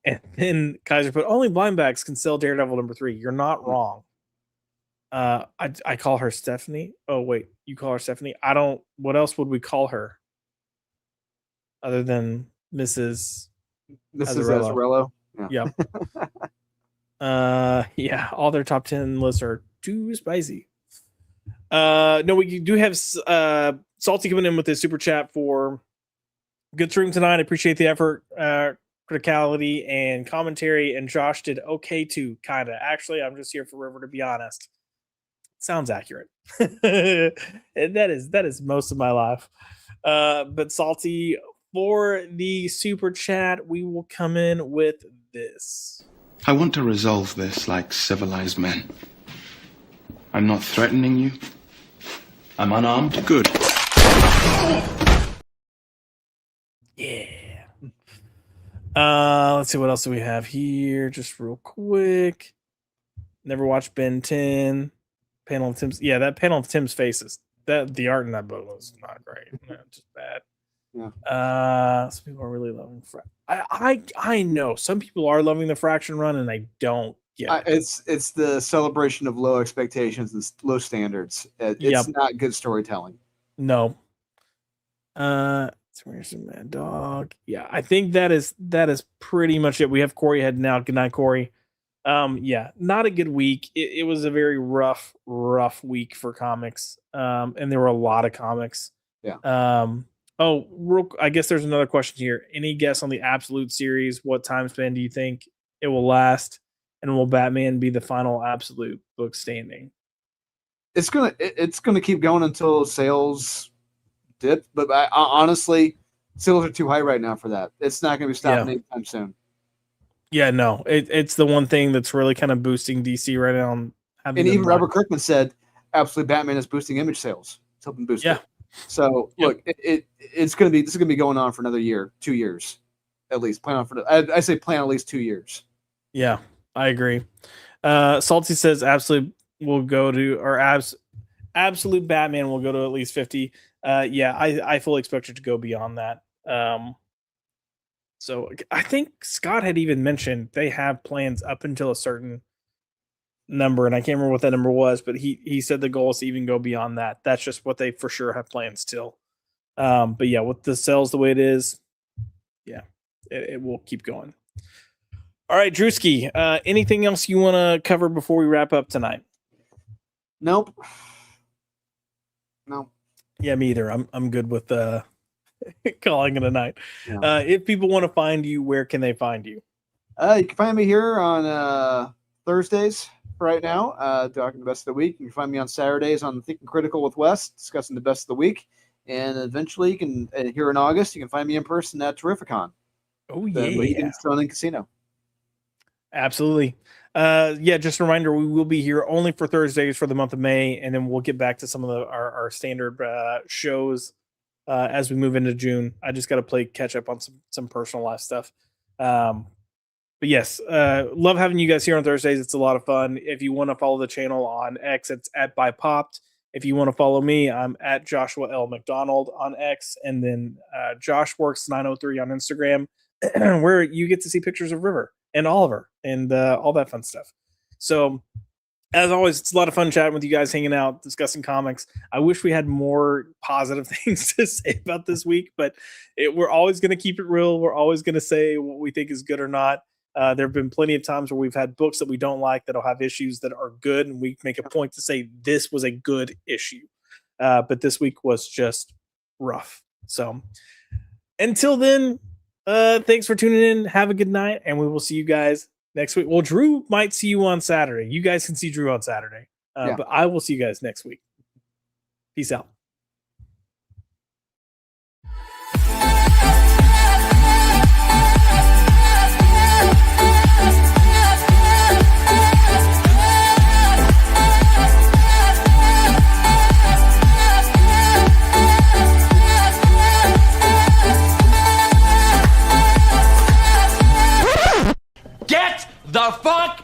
And then Kaiser put, only blindbacks can sell Daredevil #3. You're not wrong. I call her Stephanie. Oh, wait. You call her Stephanie? I don't. What else would we call her? Other than Mrs. Azzarello. Yeah. All their top 10 lists are too spicy. No, we do have Salty coming in with his super chat for good stream tonight. I appreciate the effort, criticality, and commentary. And Josh did okay too, kind of. Actually, I'm just here for River, to be honest. Sounds accurate. And that is most of my life. But Salty, for the super chat, we will come in with this. I want to resolve this like civilized men. I'm not threatening you. I'm unarmed. Good. Yeah. Let's see, what else do we have here? Just real quick. Never watched Ben 10. Panel of Tim's. Yeah, that panel of Tim's faces. The art in that book was not great. Just bad. Yeah. Some people are really loving. I know some people are loving the Fraction run, and I don't get it. It's the celebration of low expectations and low standards. It's not good storytelling. No. Where's the Mad Dog? Yeah, I think that is pretty much it. We have Corey heading out. Good night, Corey. Not a good week. It was a very rough week for comics. And there were a lot of comics. Yeah. Oh, I guess there's another question here. Any guess on the Absolute series? What time span do you think it will last? And will Batman be the final Absolute book standing? It's gonna keep going until sales dip. But honestly, sales are too high right now for that. It's not gonna be stopping anytime soon. Yeah, no, it's the one thing that's really kind of boosting DC right now. And even Robert Kirkman said, "Absolute Batman is boosting image sales. It's helping boost it." So look, this is gonna be going on for another year, 2 years, at least. I say plan at least 2 years. Yeah, I agree. Salty says Absolute will go to, or Absolute Batman will go to at least 50. Yeah, I fully expect it to go beyond that. So I think Scott had even mentioned they have plans up until a certain number, and I can't remember what that number was, but he said the goal is to even go beyond that. That's just what they for sure have plans still. But yeah, with the sales the way it is, yeah, it will keep going. All right, Drewski, anything else you want to cover before we wrap up tonight? Nope. No. Yeah, me either. I'm good with calling it a night. Yeah. If people want to find you, where can they find you? You can find me here on Thursdays right now, talking the best of the week. You can find me on Saturdays on Thinking Critical with Wes, discussing the best of the week. And eventually, you can here in August, you can find me in person at Terrificon. Oh yeah, Stone and Casino. Absolutely. Yeah, just a reminder, we will be here only for Thursdays for the month of May, and then we'll get back to some of our standard shows as we move into June. I just got to play catch up on some personal life stuff. But yes, love having you guys here on Thursdays. It's a lot of fun. If you want to follow the channel on X, it's at @ByPopped. If you want to follow me, I'm at Joshua L. McDonald on X, and then JoshWorks903 on Instagram, where you get to see pictures of River and Oliver and all that fun stuff. So, as always, it's a lot of fun chatting with you guys, hanging out, discussing comics. I wish we had more positive things to say about this week, but we're always going to keep it real. We're always going to say what we think is good or not. There have been plenty of times where we've had books that we don't like that'll have issues that are good, and we make a point to say this was a good issue. But this week was just rough. So until then, thanks for tuning in. Have a good night, and we will see you guys next week. Well, Drew might see you on Saturday. You guys can see Drew on Saturday. But I will see you guys next week. Peace out. Get the fuck